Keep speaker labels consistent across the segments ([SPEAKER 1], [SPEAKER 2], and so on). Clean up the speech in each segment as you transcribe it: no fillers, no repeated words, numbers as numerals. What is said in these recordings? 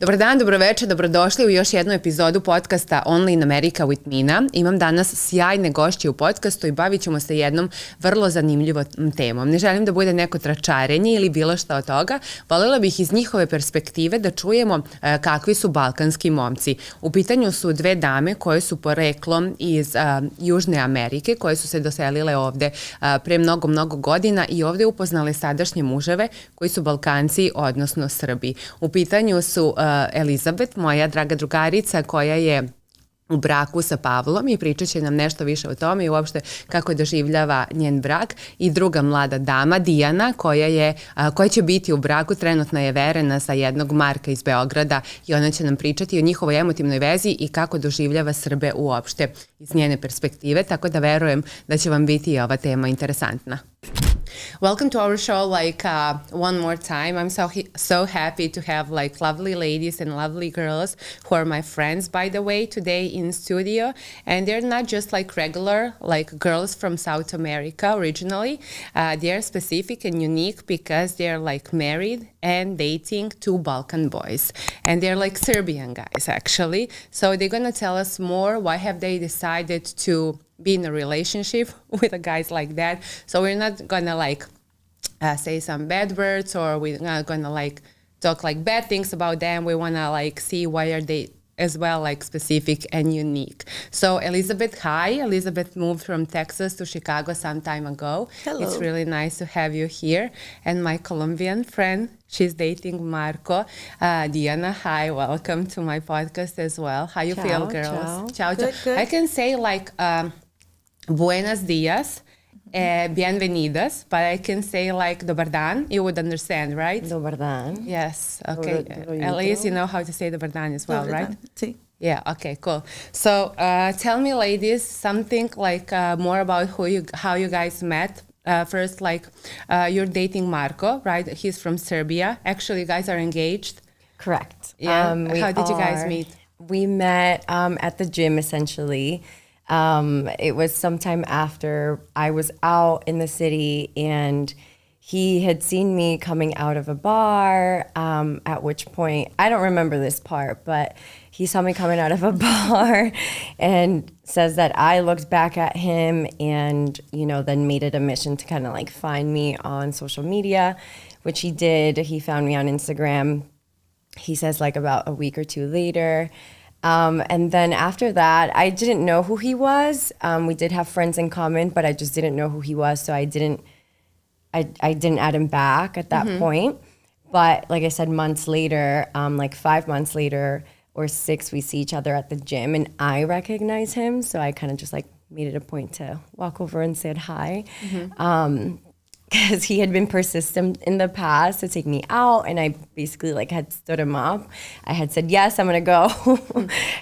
[SPEAKER 1] Dobar dan, dobroveče, dobrodošli u još jednu epizodu podkasta Only in America with Mina. Imam danas sjajne gošće u podcastu i bavit ćemo se jednom vrlo zanimljivom temom. Ne želim da bude neko tračarenje ili bilo šta od toga. Voljela bih iz njihove perspektive da čujemo kakvi su balkanski momci. U pitanju su dve dame koje su poreklom iz Južne Amerike, koje su se doselile ovde pre mnogo godina i ovde upoznale sadašnje muževe koji su Balkanci, odnosno Srbi. U pitanju su Elizabeth, moja draga drugarica koja je u braku sa Pavlom i pričat će nam nešto više o tome i uopšte kako doživljava njen brak, i druga mlada dama, Dijana, koja će biti u braku, trenutno je verena sa jednog Marka iz Beograda i ona će nam pričati o njihovoj emotivnoj vezi i kako doživljava Srbe uopšte iz njene perspektive, tako da verujem da će vam biti i ova tema interesantna. Welcome to our show, one more time. I'm so happy to have lovely ladies and lovely girls who are my friends, by the way, today in studio. And they're not just regular girls from South America originally. They are specific and unique because they're married and dating two Balkan boys. And they're Serbian guys, actually. So they're going to tell us more. Why have they decided to be in a relationship with a guys like that? So we're not gonna say some bad words, or we're not gonna talk bad things about them. We wanna see why are they as well specific and unique. So Elizabeth, hi. Elizabeth moved from Texas to Chicago some time ago.
[SPEAKER 2] Hello.
[SPEAKER 1] It's really nice to have you here. And my Colombian friend, she's dating Marco. Diana, hi. Welcome to my podcast as well. How you feel, girls?
[SPEAKER 2] Ciao. Good.
[SPEAKER 1] I can say buenos dias, bienvenidas, but I can say dobar dan. You would understand, right?
[SPEAKER 2] Dobar dan.
[SPEAKER 1] Yes, okay. At least you know how to say dobar dan as well, right?
[SPEAKER 2] Sí.
[SPEAKER 1] Yeah, okay, cool. So tell me, ladies, something more about how you guys met. First, you're dating Marco, right? He's from Serbia. Actually, you guys are engaged.
[SPEAKER 2] Correct.
[SPEAKER 1] Yeah. How did you guys meet?
[SPEAKER 2] We met at the gym, essentially. It was sometime after I was out in the city, and he had seen me coming out of a bar, at which point, I don't remember this part, but he saw me coming out of a bar and says that I looked back at him and, then made it a mission to kind of find me on social media, which he did. He found me on Instagram. He says about a week or two later. And then after that, I didn't know who he was. We did have friends in common, but I just didn't know who he was. So I didn't add him back at that point. But like I said, months later, 5 months later or 6, we see each other at the gym and I recognize him. So I kind of just made it a point to walk over and say hi. Because he had been persistent in the past to take me out, and I basically had stood him up. I had said, yes, I'm going to go.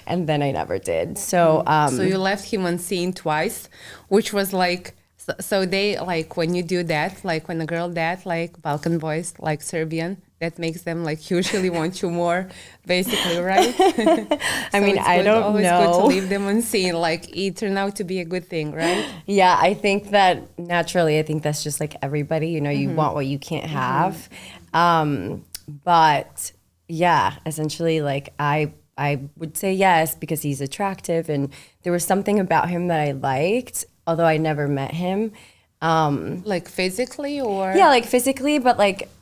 [SPEAKER 2] And then I never did. So
[SPEAKER 1] so you left him unseen twice, which was so they, when you do that, when a girl that, Balkan boys, Serbian, that makes them usually want you more, basically, right?
[SPEAKER 2] I mean, I don't
[SPEAKER 1] always
[SPEAKER 2] know.
[SPEAKER 1] Always good to leave them unseen. It turned out to be a good thing, right?
[SPEAKER 2] Yeah, I think that naturally, I think that's just everybody, you want what you can't have. But yeah, essentially, I would say yes because he's attractive, and there was something about him that I liked, although I never met him.
[SPEAKER 1] Physically, or?
[SPEAKER 2] Yeah, physically, but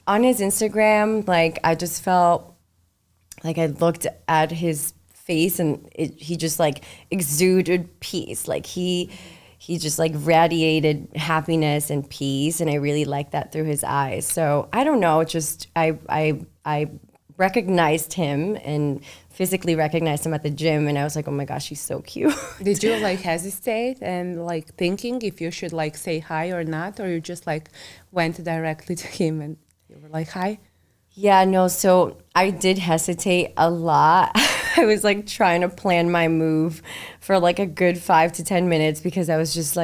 [SPEAKER 2] on his Instagram, I just felt I looked at his face and he just exuded peace. He just radiated happiness and peace, and I really liked that through his eyes. So I don't know, just I recognized him and physically recognized him at the gym, and I was oh my gosh, he's so cute.
[SPEAKER 1] Did you hesitate and thinking if you should say hi or not, or you just went directly to him and you were hi?
[SPEAKER 2] Yeah, no, so I did hesitate a lot. I was trying to plan my move for a good 5 to 10 minutes because I was just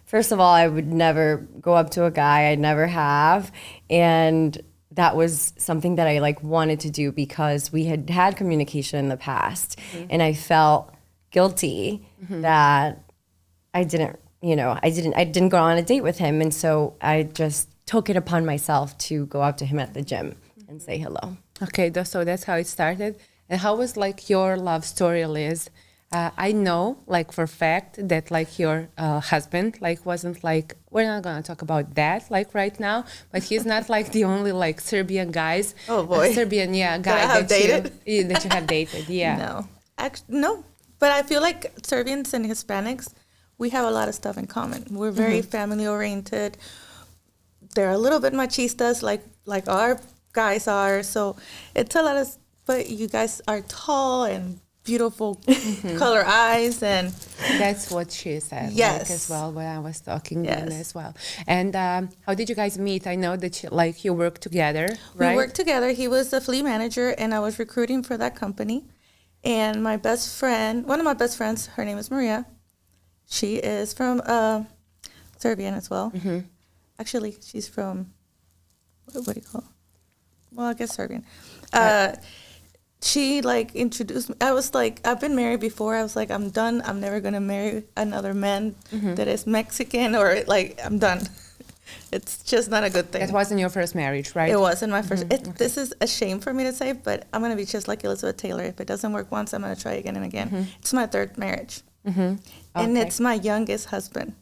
[SPEAKER 2] first of all, I would never go up to a guy, I'd never have, and that was something that I wanted to do because we had communication in the past, and I felt guilty that I didn't go on a date with him, and so I just took it upon myself to go up to him at the gym and say hello.
[SPEAKER 1] Okay, so that's how it started. And how was like your love story, Liz? I know, like for fact, that like your husband, like wasn't like, we're not gonna talk about that like right now, but he's not like the only like Serbian guys.
[SPEAKER 3] Oh boy,
[SPEAKER 1] Serbian, yeah, guy
[SPEAKER 3] that I have dated.
[SPEAKER 1] That you have dated, yeah.
[SPEAKER 3] No, no. But I feel like Serbians and Hispanics, we have a lot of stuff in common. We're very family oriented. They're a little bit machistas, like our guys are. So it's a lot of. But you guys are tall and beautiful color eyes, and
[SPEAKER 1] that's what she said.
[SPEAKER 3] Yes,
[SPEAKER 1] like, as well when I was talking
[SPEAKER 3] yes.
[SPEAKER 1] as well. And how did you guys meet? I know that you worked together, right?
[SPEAKER 3] We worked together. He was the fleet manager, and I was recruiting for that company. And my best friend, one of my best friends, her name is Maria. She is from Serbian as well. Actually, she's from what do you call it? Well, I guess Serbian. She like introduced me. I was like, I've been married before. I was like, I'm done. I'm never gonna marry another man that is Mexican, or like I'm done. It's just not a good thing.
[SPEAKER 1] That wasn't your first marriage, right?
[SPEAKER 3] It wasn't my first. This is a shame for me to say, but I'm gonna be just like Elizabeth Taylor. If it doesn't work once, I'm gonna try again and again. It's my third marriage, and it's my youngest husband.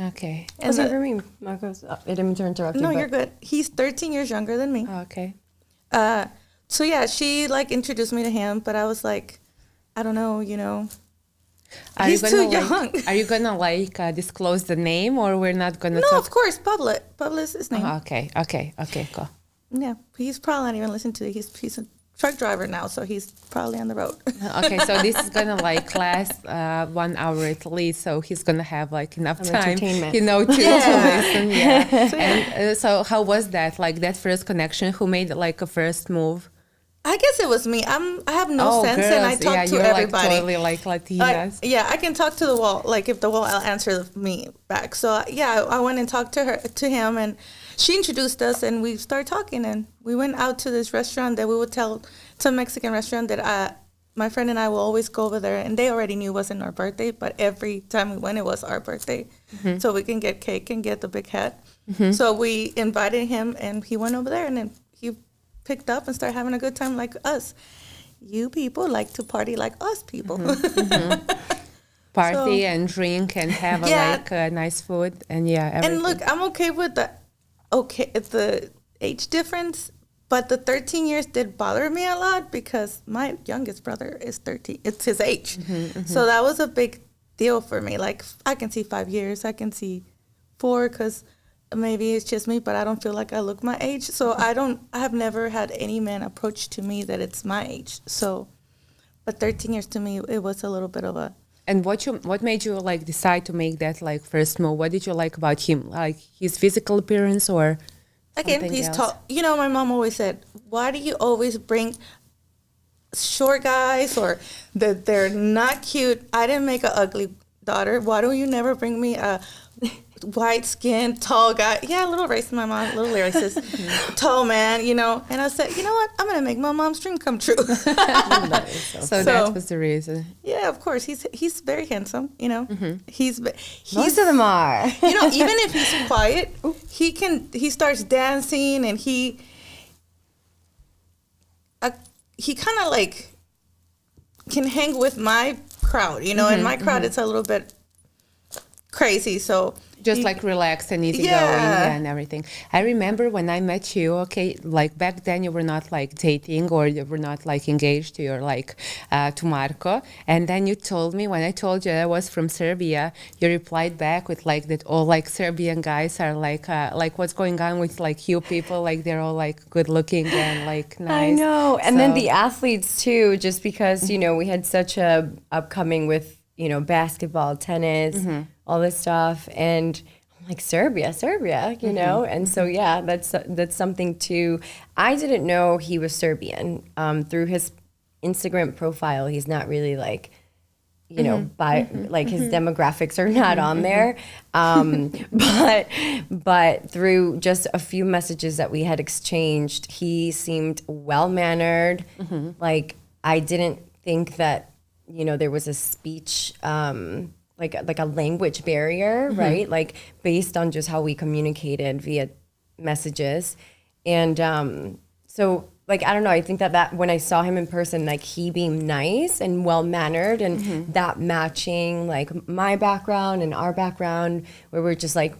[SPEAKER 1] Okay.
[SPEAKER 2] And was it for me? Marco's. I didn't mean to interrupt you.
[SPEAKER 3] No, you're good. He's 13 years younger than me.
[SPEAKER 1] Okay.
[SPEAKER 3] So yeah, she like introduced me to him, but I was like, I don't know, he's too young.
[SPEAKER 1] Are you gonna like disclose the name, or we're not gonna?
[SPEAKER 3] No,
[SPEAKER 1] talk?
[SPEAKER 3] of course, Pablo is his name.
[SPEAKER 1] Okay, cool.
[SPEAKER 3] Yeah, he's probably not even listening to it. He's a truck driver now, so he's probably on the road.
[SPEAKER 1] Okay, so this is gonna like last 1 hour at least, so he's gonna have like enough time, to listen. Yeah. And so how was that? Like that first connection? Who made like a first move?
[SPEAKER 3] I guess it was me. I have no sense,
[SPEAKER 1] girls.
[SPEAKER 3] and I talk to
[SPEAKER 1] you're
[SPEAKER 3] everybody.
[SPEAKER 1] Like totally like Latinas.
[SPEAKER 3] I can talk to the wall. Like if the wall, I'll answer me back. So yeah, I went and talked to him, and she introduced us, and we started talking, and we went out to this restaurant that we would tell. It's a Mexican restaurant that my friend and I will always go over there, and they already knew it wasn't our birthday, but every time we went, it was our birthday, so we can get cake and get the big hat. So we invited him, and he went over there, and then he picked up and started having a good time like us. You people like to party like us people.
[SPEAKER 1] Party and drink and have nice food and everything.
[SPEAKER 3] And look, I'm okay with the age difference, but the 13 years did bother me a lot because my youngest brother is 13. It's his age. So that was a big deal for me. Like I can see 5 years, I can see 4 because maybe it's just me, but I don't feel like I look my age. So I have never had any man approach to me that it's my age. So, but 13 years to me, it was a little bit of a.
[SPEAKER 1] And what made you like decide to make that like first move? What did you like about him? Like his physical appearance or
[SPEAKER 3] again, he's tall. My mom always said, why do you always bring short guys or that they're not cute? I didn't make an ugly daughter. Why do you never bring me a white skinned, tall guy? Yeah, a little racist, my mom, a little racist, tall man, And I said, you know what? I'm going to make my mom's dream come true.
[SPEAKER 1] So that was the reason.
[SPEAKER 3] Yeah, of course. He's very handsome, He's
[SPEAKER 2] Most of them are.
[SPEAKER 3] Even if he's quiet, he starts dancing and he kind of like can hang with my crowd, and my crowd is a little bit crazy, so
[SPEAKER 1] just like relaxed and easygoing and everything. I remember when I met you, like back then you were not like dating or you were not like engaged, you're like to Marco, and then you told me, when I told you I was from Serbia, you replied back with like that all like Serbian guys are like what's going on with like you people, like they're all like good looking and like nice.
[SPEAKER 2] I know, and then the athletes too, just because we had such a upcoming with basketball, tennis, all this stuff, and I'm like Serbia, and so that's something too. I didn't know he was Serbian. Through his Instagram profile, he's not really like, like his demographics are not on there, but through just a few messages that we had exchanged, he seemed well mannered. Like I didn't think that there was a speech. Like a language barrier, right? Like based on just how we communicated via messages. And so like, I don't know, I think that when I saw him in person, like he being nice and well-mannered and that matching like my background and our background where we're just like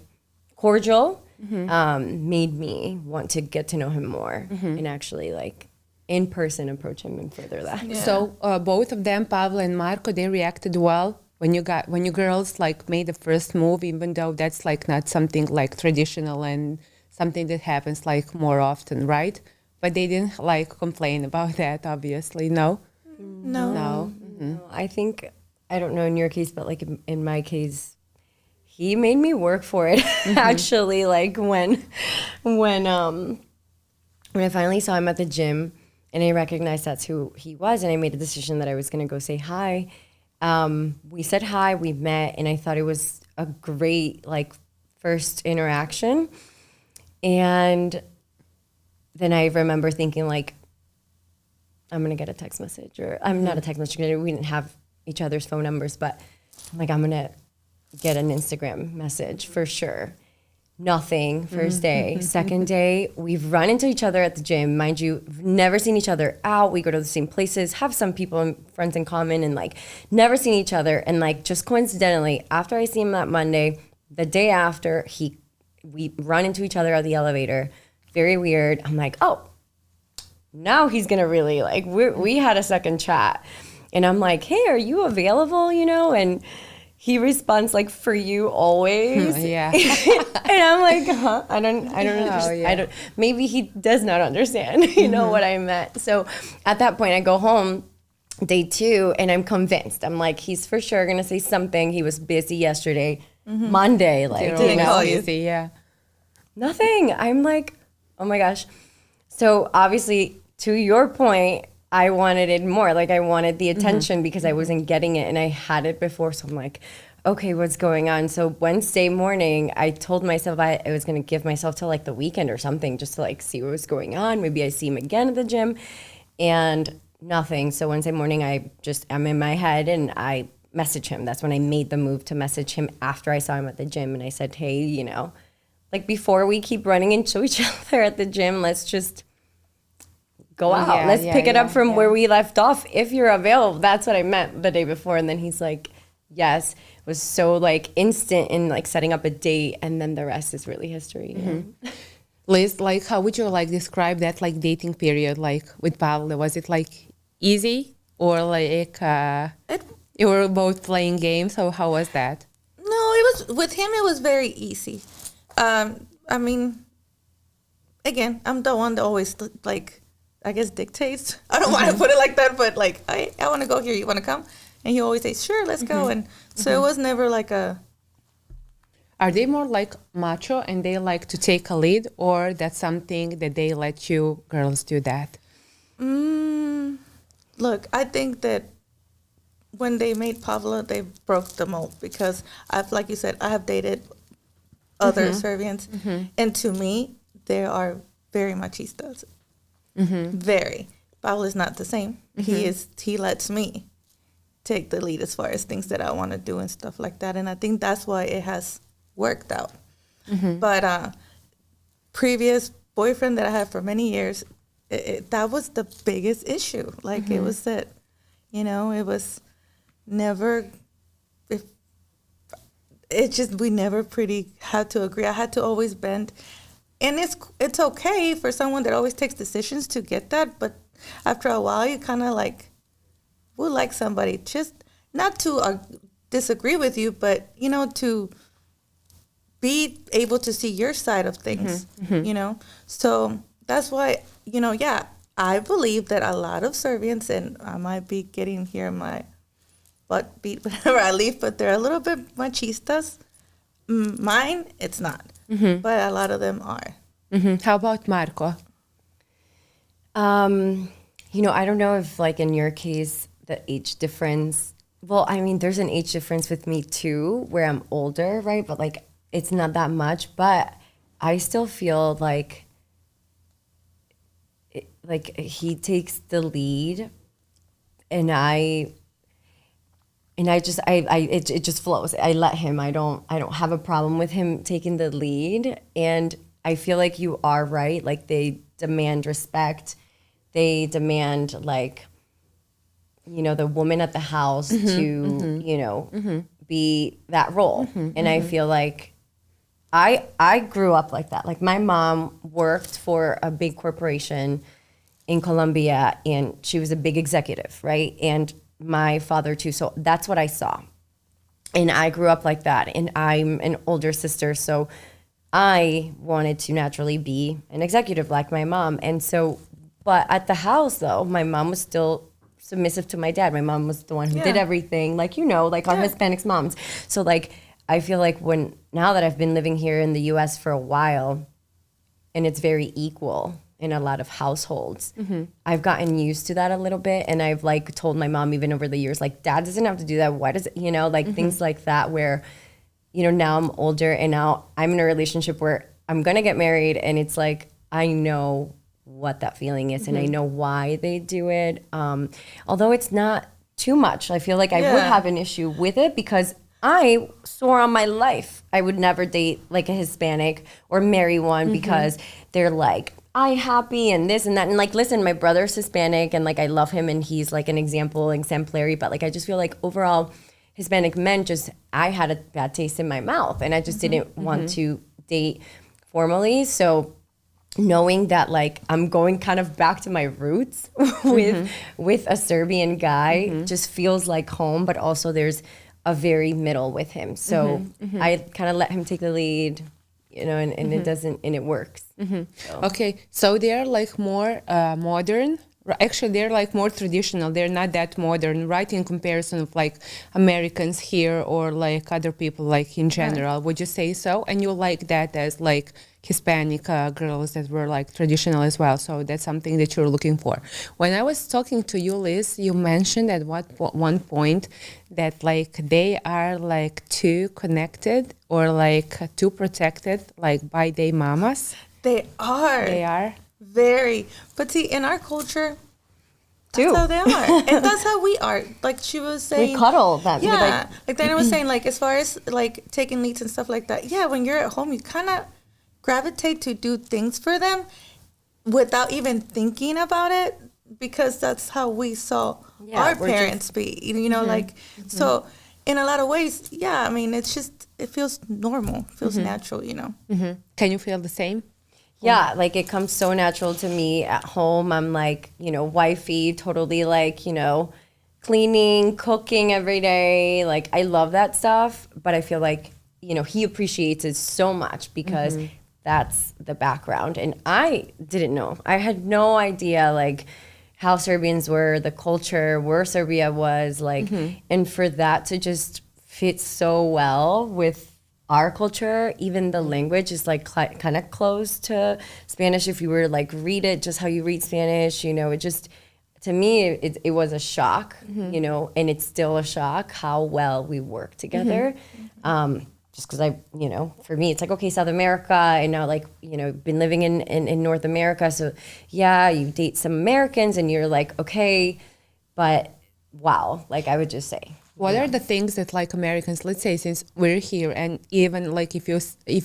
[SPEAKER 2] cordial, made me want to get to know him more and actually like in person approach him and further that.
[SPEAKER 1] Yeah. So both of them, Pavlo and Marco, they reacted well when you girls like made the first move, even though that's like not something like traditional and something that happens like more often, right? But they didn't like complain about that, obviously. No.
[SPEAKER 2] No. I think, I don't know in your case, but like in my case, he made me work for it. Actually, like when I finally saw him at the gym and I recognized that's who he was, and I made a decision that I was going to go say hi. We said hi, we met, and I thought it was a great like first interaction. And then I remember thinking like, I'm going to get a text message, or I'm not a text message, we didn't have each other's phone numbers, but I'm like, I'm going to get an Instagram message for sure. Nothing. First day. Second day, we've run into each other at the gym. Mind you, never seen each other out. We go to the same places, have some people and friends in common, and like never seen each other. And like just coincidentally, after I see him that Monday, the day after, we run into each other at the elevator. Very weird. I'm like, oh, now he's gonna really like, we had a second chat. And I'm like, hey, are you available, you know? And he responds like, for you always.
[SPEAKER 1] Yeah.
[SPEAKER 2] And I'm like, huh? I don't understand.
[SPEAKER 1] Yeah.
[SPEAKER 2] Maybe he does not understand, you know, what I meant. So at that point I go home day 2 and I'm convinced. I'm like, he's for sure gonna say something. He was busy yesterday. Monday, like,
[SPEAKER 3] Didn't call you.
[SPEAKER 1] Busy, yeah.
[SPEAKER 2] Nothing. I'm like, oh my gosh. So obviously, to your point, I wanted it more. Like I wanted the attention because I wasn't getting it and I had it before. So I'm like, okay, what's going on? So Wednesday morning, I told myself I was going to give myself till like the weekend or something just to like see what was going on. Maybe I see him again at the gym, and nothing. So Wednesday morning, I'm in my head and I message him. That's when I made the move to message him after I saw him at the gym. And I said, hey, you know, like before we keep running into each other at the gym, let's just go out.
[SPEAKER 1] Yeah,
[SPEAKER 2] let's pick it up from where we left off if you're available. That's what I meant the day before. And then he's like, yes. It was so like instant in like setting up a date, and then the rest is really history.
[SPEAKER 1] Liz, like how would you like describe that like dating period like with Pavlo? Was it like easy or like you were both playing games? So how was that?
[SPEAKER 3] No, it was with him. It was very easy. I mean, again, I'm the one that always like, I guess, dictates. I don't want to put it like that, but like, I want to go here. You want to come? And he always says, sure, let's go. And so it was never like a.
[SPEAKER 1] Are they more like macho and they like to take a lead, or that's something that they let you girls do that?
[SPEAKER 3] Look, I think that when they made Pavlo, they broke the mold because like you said, I have dated other Serbians, and to me, they are very machistas. Very. Pavlo is not the same. He lets me take the lead as far as things that I want to do and stuff like that, and I think that's why it has worked out. But previous boyfriend that I had for many years, that was the biggest issue. Like it was that, you know, it was never. We never pretty had to agree. I had to always bend. And it's okay for someone that always takes decisions to get that, but after a while, you kind of like would like somebody just not to disagree with you, but, you know, to be able to see your side of things, you know? So that's why, you know, yeah, I believe that a lot of Serbians, and I might be getting here my butt beat whenever I leave, but they're a little bit machistas. Mine, it's not. But a lot of them are.
[SPEAKER 1] How about Marco?
[SPEAKER 2] You know, I don't know if like in your case, the age difference, well, I mean, there's an age difference with me too, where I'm older, right? But like, it's not that much, but I still feel like he takes the lead and it just flows. I let him. I don't have a problem with him taking the lead. And I feel like you are right. Like they demand respect. they demand like, you know, the woman at the house to, you know, be that role. And I feel like I grew up like that. Like my mom worked for a big corporation in Colombia, and she was a big executive, right? And my father too. So that's what I saw. And I grew up like that. And I'm an older sister, so I wanted to naturally be an executive like my mom. And so, but at the house though, my mom was still submissive to my dad. My mom was the one who did everything, like, you know, like all Hispanics moms. So like, I feel like now that I've been living here in the US for a while, and it's very equal in a lot of households, I've gotten used to that a little bit. And I've like told my mom even over the years, like, dad doesn't have to do that. Why does it, you know, like things like that where, you know, now I'm older and now I'm in a relationship where I'm going to get married, and it's like, I know what that feeling is and I know why they do it. Although it's not too much, I feel like I would have an issue with it, because I swore on my life I would never date like a Hispanic or marry one because they're like, I happy and this and that. And like, listen, my brother's Hispanic and like I love him and he's like an exemplary, but like I just feel like overall Hispanic men I had a bad taste in my mouth, and I just didn't want to date formally. So knowing that like I'm going kind of back to my roots with a Serbian guy just feels like home, but also there's a very middle with him. So I kind of let him take the lead, you know, and it doesn't, and it works. So.
[SPEAKER 1] Okay, so they're like more modern. Actually, they're like more traditional. They're not that modern, right? In comparison of like Americans here or like other people, like in general. Would you say so? And you like that as like Hispanic girls that were like traditional as well. So that's something that you're looking for. When I was talking to you, Liz, you mentioned at one point that like they are like too connected or like too protected, like by their mamas.
[SPEAKER 3] They are.
[SPEAKER 1] They are.
[SPEAKER 3] Very. But see, in our culture, that's how they are. And that's how we are. Like she was saying.
[SPEAKER 2] We cuddle them.
[SPEAKER 3] Yeah. Like Dana was saying, like as far as like taking leads and stuff like that. Yeah, when you're at home, you kind of gravitate to do things for them without even thinking about it, because that's how we saw our parents be. You know, like, so in a lot of ways, yeah, I mean, it's just, it feels normal. It feels natural, you know.
[SPEAKER 1] Can you feel the same?
[SPEAKER 2] Yeah, like it comes so natural to me at home. I'm like, you know, wifey, totally like, you know, cleaning, cooking every day. Like I love that stuff, but I feel like, you know, he appreciates it so much because that's the background. And I didn't know. I had no idea like how Serbians were, the culture, where Serbia was like, and for that to just fit so well with our culture, even the language is like kind of close to Spanish. If you were to like read it, just how you read Spanish, you know, it just, to me, it was a shock, you know, and it's still a shock how well we work together. Just because I, you know, for me, it's like, okay, South America, and now like, you know, been living in North America. So yeah, you date some Americans and you're like, okay, but wow, like I would just say.
[SPEAKER 1] What are the things that like Americans, let's say since we're here, and even like if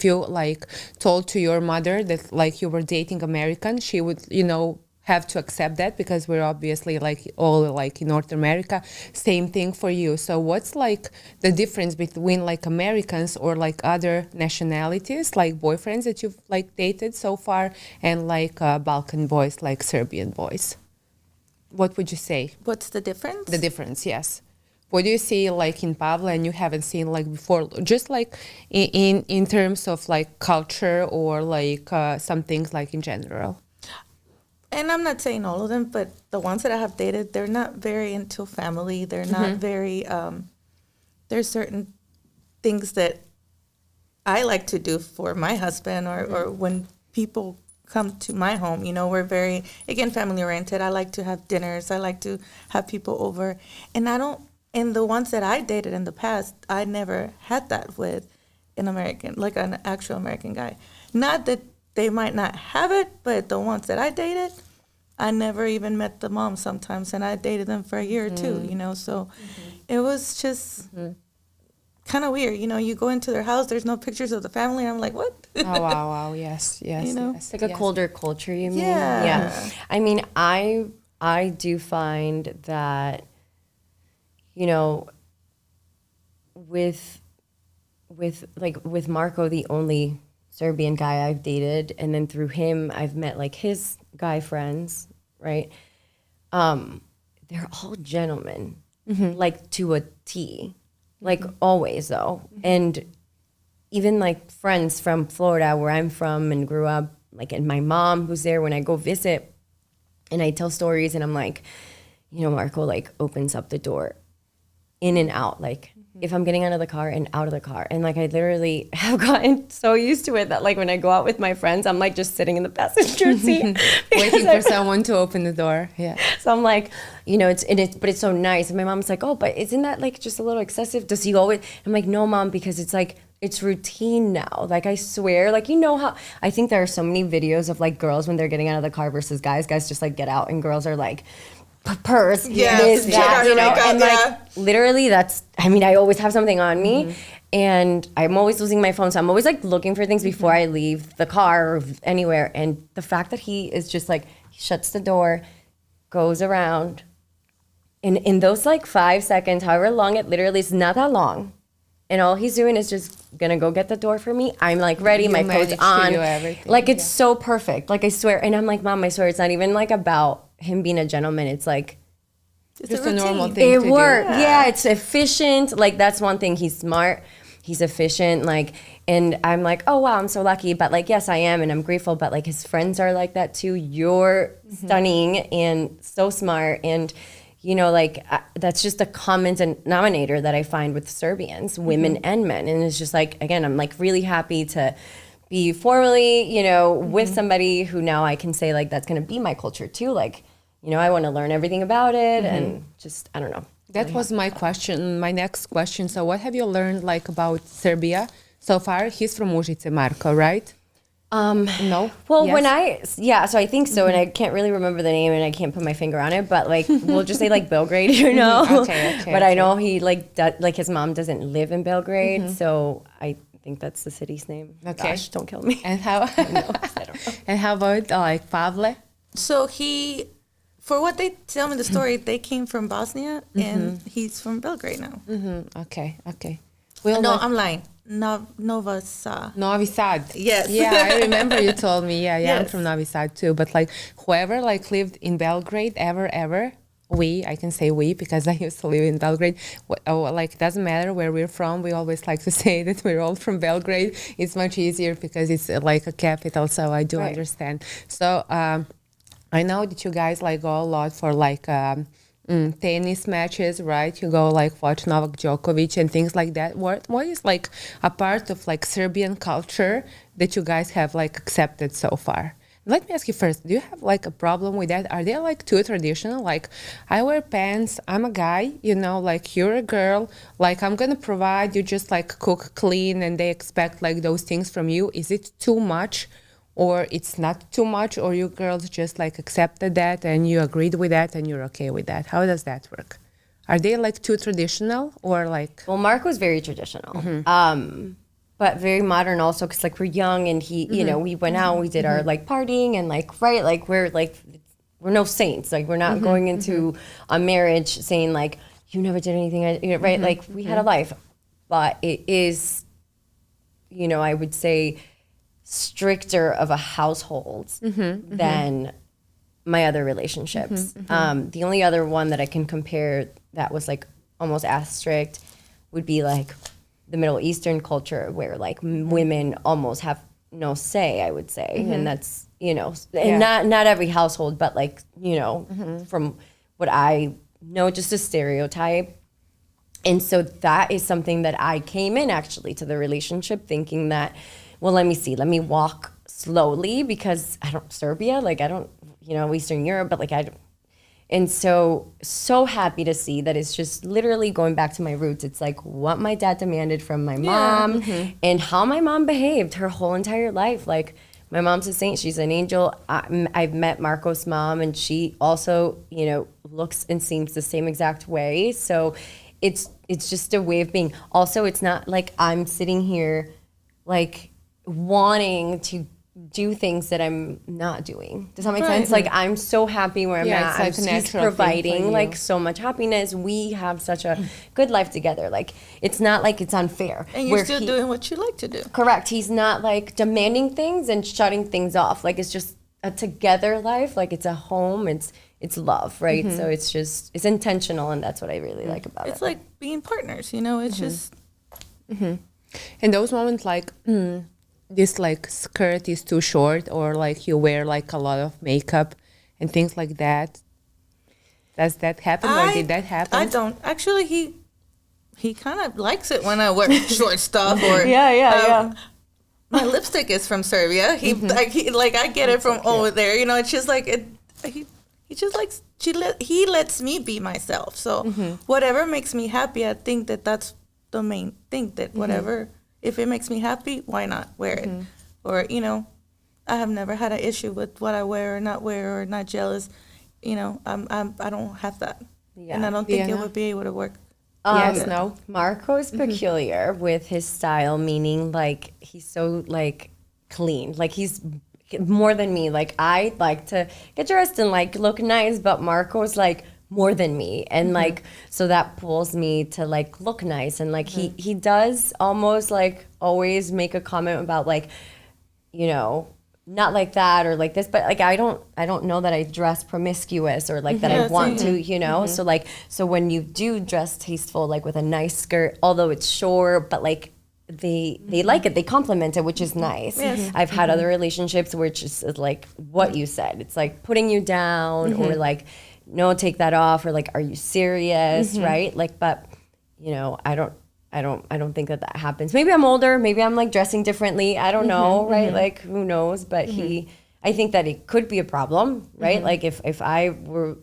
[SPEAKER 1] you like told to your mother that like you were dating American, she would, you know, have to accept that because we're obviously like all like in North America, same thing for you. So what's like the difference between like Americans or like other nationalities, like boyfriends that you've like dated so far, and like Balkan boys, like Serbian boys? What would you say?
[SPEAKER 3] What's the difference?
[SPEAKER 1] The difference, yes. What do you see like in Pavlo and you haven't seen like before, just like in terms of like culture or like some things like in general?
[SPEAKER 3] And I'm not saying all of them, but the ones that I have dated, they're not very into family. They're not very, there's certain things that I like to do for my husband or when people come to my home, you know, we're very, again, family oriented. I like to have dinners. I like to have people over. And the ones that I dated in the past, I never had that with an American, like an actual American guy. Not that they might not have it, but the ones that I dated, I never even met the mom sometimes, and I dated them for a year or two, you know. So it was just, kind of weird. You know, you go into their house, there's no pictures of the family. I'm like, what?
[SPEAKER 1] Oh, wow. Yes.
[SPEAKER 3] You know?
[SPEAKER 1] Yes.
[SPEAKER 2] Like a colder culture, you mean?
[SPEAKER 3] Yeah.
[SPEAKER 2] I mean, I do find that, you know, with Marco, the only Serbian guy I've dated, and then through him I've met like his guy friends, right? They're all gentlemen, like to a T, like always though. And even like friends from Florida where I'm from and grew up, like, and my mom who's there when I go visit, and I tell stories, and I'm like, you know, Marco like opens up the door in and out, like if I'm getting out of the car and out of the car. And like I literally have gotten so used to it that like when I go out with my friends, I'm like just sitting in the passenger seat
[SPEAKER 1] waiting for someone to open the door. Yeah.
[SPEAKER 2] So I'm like, you know, but it's so nice. And my mom's like, oh, but isn't that like just a little excessive? Does he always? I'm like, no, Mom, because it's like, it's routine now. Like I swear, like, you know how, I think there are so many videos of like girls when they're getting out of the car versus guys just like get out, and girls are like, purse, this, that, you know, makeup, and like literally that's, I mean, I always have something on me, and I'm always losing my phone, so I'm always like looking for things before I leave the car or anywhere. And the fact that he is just like, he shuts the door, goes around, and in those like 5 seconds, however long it literally is, not that long, and all he's doing is just gonna go get the door for me. I'm like ready, my coat's on, like it's so perfect, like I swear. And I'm like, Mom, I swear it's not even like about him being a gentleman. It's like
[SPEAKER 1] just a normal thing
[SPEAKER 2] it
[SPEAKER 1] to
[SPEAKER 2] works.
[SPEAKER 1] do.
[SPEAKER 2] Yeah, it's efficient. Like that's one thing. He's smart. He's efficient. Like, and I'm like, oh wow, I'm so lucky. But like, yes, I am, and I'm grateful. But like, his friends are like that too. You're stunning and so smart, and you know, like that's just a common denominator that I find with Serbians, women and men. And it's just like, again, I'm like really happy to be formally, you know, with somebody who now I can say like that's gonna be my culture too. Like, you know, I want to learn everything about it, and just, I don't know.
[SPEAKER 1] That was my question, my next question. So what have you learned like about Serbia so far? He's from Užice, Marko, right? No?
[SPEAKER 2] Well,
[SPEAKER 1] Yes?
[SPEAKER 2] so I think so, and I can't really remember the name, and I can't put my finger on it, but like, we'll just say like Belgrade, you know? But I know he like, like his mom doesn't live in Belgrade, so I think that's the city's name.
[SPEAKER 1] Okay.
[SPEAKER 2] Gosh, don't kill me.
[SPEAKER 1] And how,
[SPEAKER 2] I don't know.
[SPEAKER 1] and how about like Pavle?
[SPEAKER 3] So for what they tell me the story, they came from Bosnia, and he's from Belgrade now.
[SPEAKER 1] Okay.
[SPEAKER 3] I'm lying. Novi Sad.
[SPEAKER 1] Novi Sad.
[SPEAKER 3] Yes.
[SPEAKER 1] Yeah, I remember you told me. Yeah, I'm
[SPEAKER 3] Yes.
[SPEAKER 1] from Novi Sad too. But like whoever like lived in Belgrade ever, I can say we because I used to live in Belgrade. Like it doesn't matter where we're from. We always like to say that we're all from Belgrade. It's much easier because it's like a capital. So I do understand. So I know that you guys like go a lot for like tennis matches, right? You go like watch Novak Djokovic and things like that. What is like a part of like Serbian culture that you guys have like accepted so far? Let me ask you first, do you have like a problem with that? Are they like too traditional? Like I wear pants, I'm a guy, you know, like you're a girl, like I'm gonna provide, you just like cook, clean, and they expect like those things from you. Is it too much? Or it's not too much, or you girls just like accepted that and you agreed with that and you're okay with that? How does that work? Are they like too traditional or like?
[SPEAKER 2] Well, Marco's very traditional, but very modern also, because like we're young, and he, you know, we went out, we did our like partying, and like, right, like we're no saints. Like we're not going into a marriage saying like, you never did anything, right? Like we had a life, but it is, you know, I would say, stricter of a household than my other relationships. The only other one that I can compare that was like almost as strict would be like the Middle Eastern culture, where like women almost have no say, I would say. And that's, you know, and not every household, but like, you know, from what I know, just a stereotype. And so that is something that I came in actually to the relationship thinking that, well, let me walk slowly, because Serbia, like I don't, you know, Eastern Europe, but like I don't. And so happy to see that it's just literally going back to my roots. It's like what my dad demanded from my mom and how my mom behaved her whole entire life. Like my mom's a saint, she's an angel. I've met Marco's mom, and she also, you know, looks and seems the same exact way. So it's just a way of being. Also, it's not like I'm sitting here like wanting to do things that I'm not doing. Does that make sense? Like, I'm so happy where I'm at.
[SPEAKER 1] It's like
[SPEAKER 2] He's providing like so much happiness. We have such a good life together. Like, it's not like it's unfair.
[SPEAKER 3] And you're still doing what you like to do.
[SPEAKER 2] Correct. He's not like demanding things and shutting things off. Like, it's just a together life. Like, it's a home. It's love, right? So it's intentional, and that's what I really like about it.
[SPEAKER 3] It's like being partners, you know? It's just...
[SPEAKER 1] In those moments, like, this like skirt is too short, or like you wear like a lot of makeup and things like that. Does that happen, or did that happen?
[SPEAKER 3] I don't. Actually, he kind of likes it when I wear short stuff, or
[SPEAKER 2] yeah.
[SPEAKER 3] My lipstick is from Serbia. He I get it from over there. You know, it's just like it. He just likes. He lets me be myself. So whatever makes me happy, I think that's the main thing. That whatever, if it makes me happy, why not wear it? Or, you know, I have never had an issue with what I wear or not jealous. You know, I don't have that, and I don't think it would be able to work.
[SPEAKER 1] Yes, no.
[SPEAKER 2] Marco's peculiar with his style, meaning like he's so like clean. Like, he's more than me. Like, I like to get dressed and like look nice, but Marco's like more than me, and like, so that pulls me to like look nice. And like he does almost like always make a comment about like, you know, not like that or like this, but like I don't know that I dress promiscuous or like that I want to, you know. So like, so when you do dress tasteful, like with a nice skirt, although it's short, but like they like it, they compliment it, which is nice. I've had other relationships where it's just like what you said, it's like putting you down or like, no, take that off, or like, are you serious, right? Like, but you know, I don't think that happens. Maybe I'm older, maybe I'm like dressing differently, I don't know, right? Like, who knows? But I think that it could be a problem, right? Like, if I were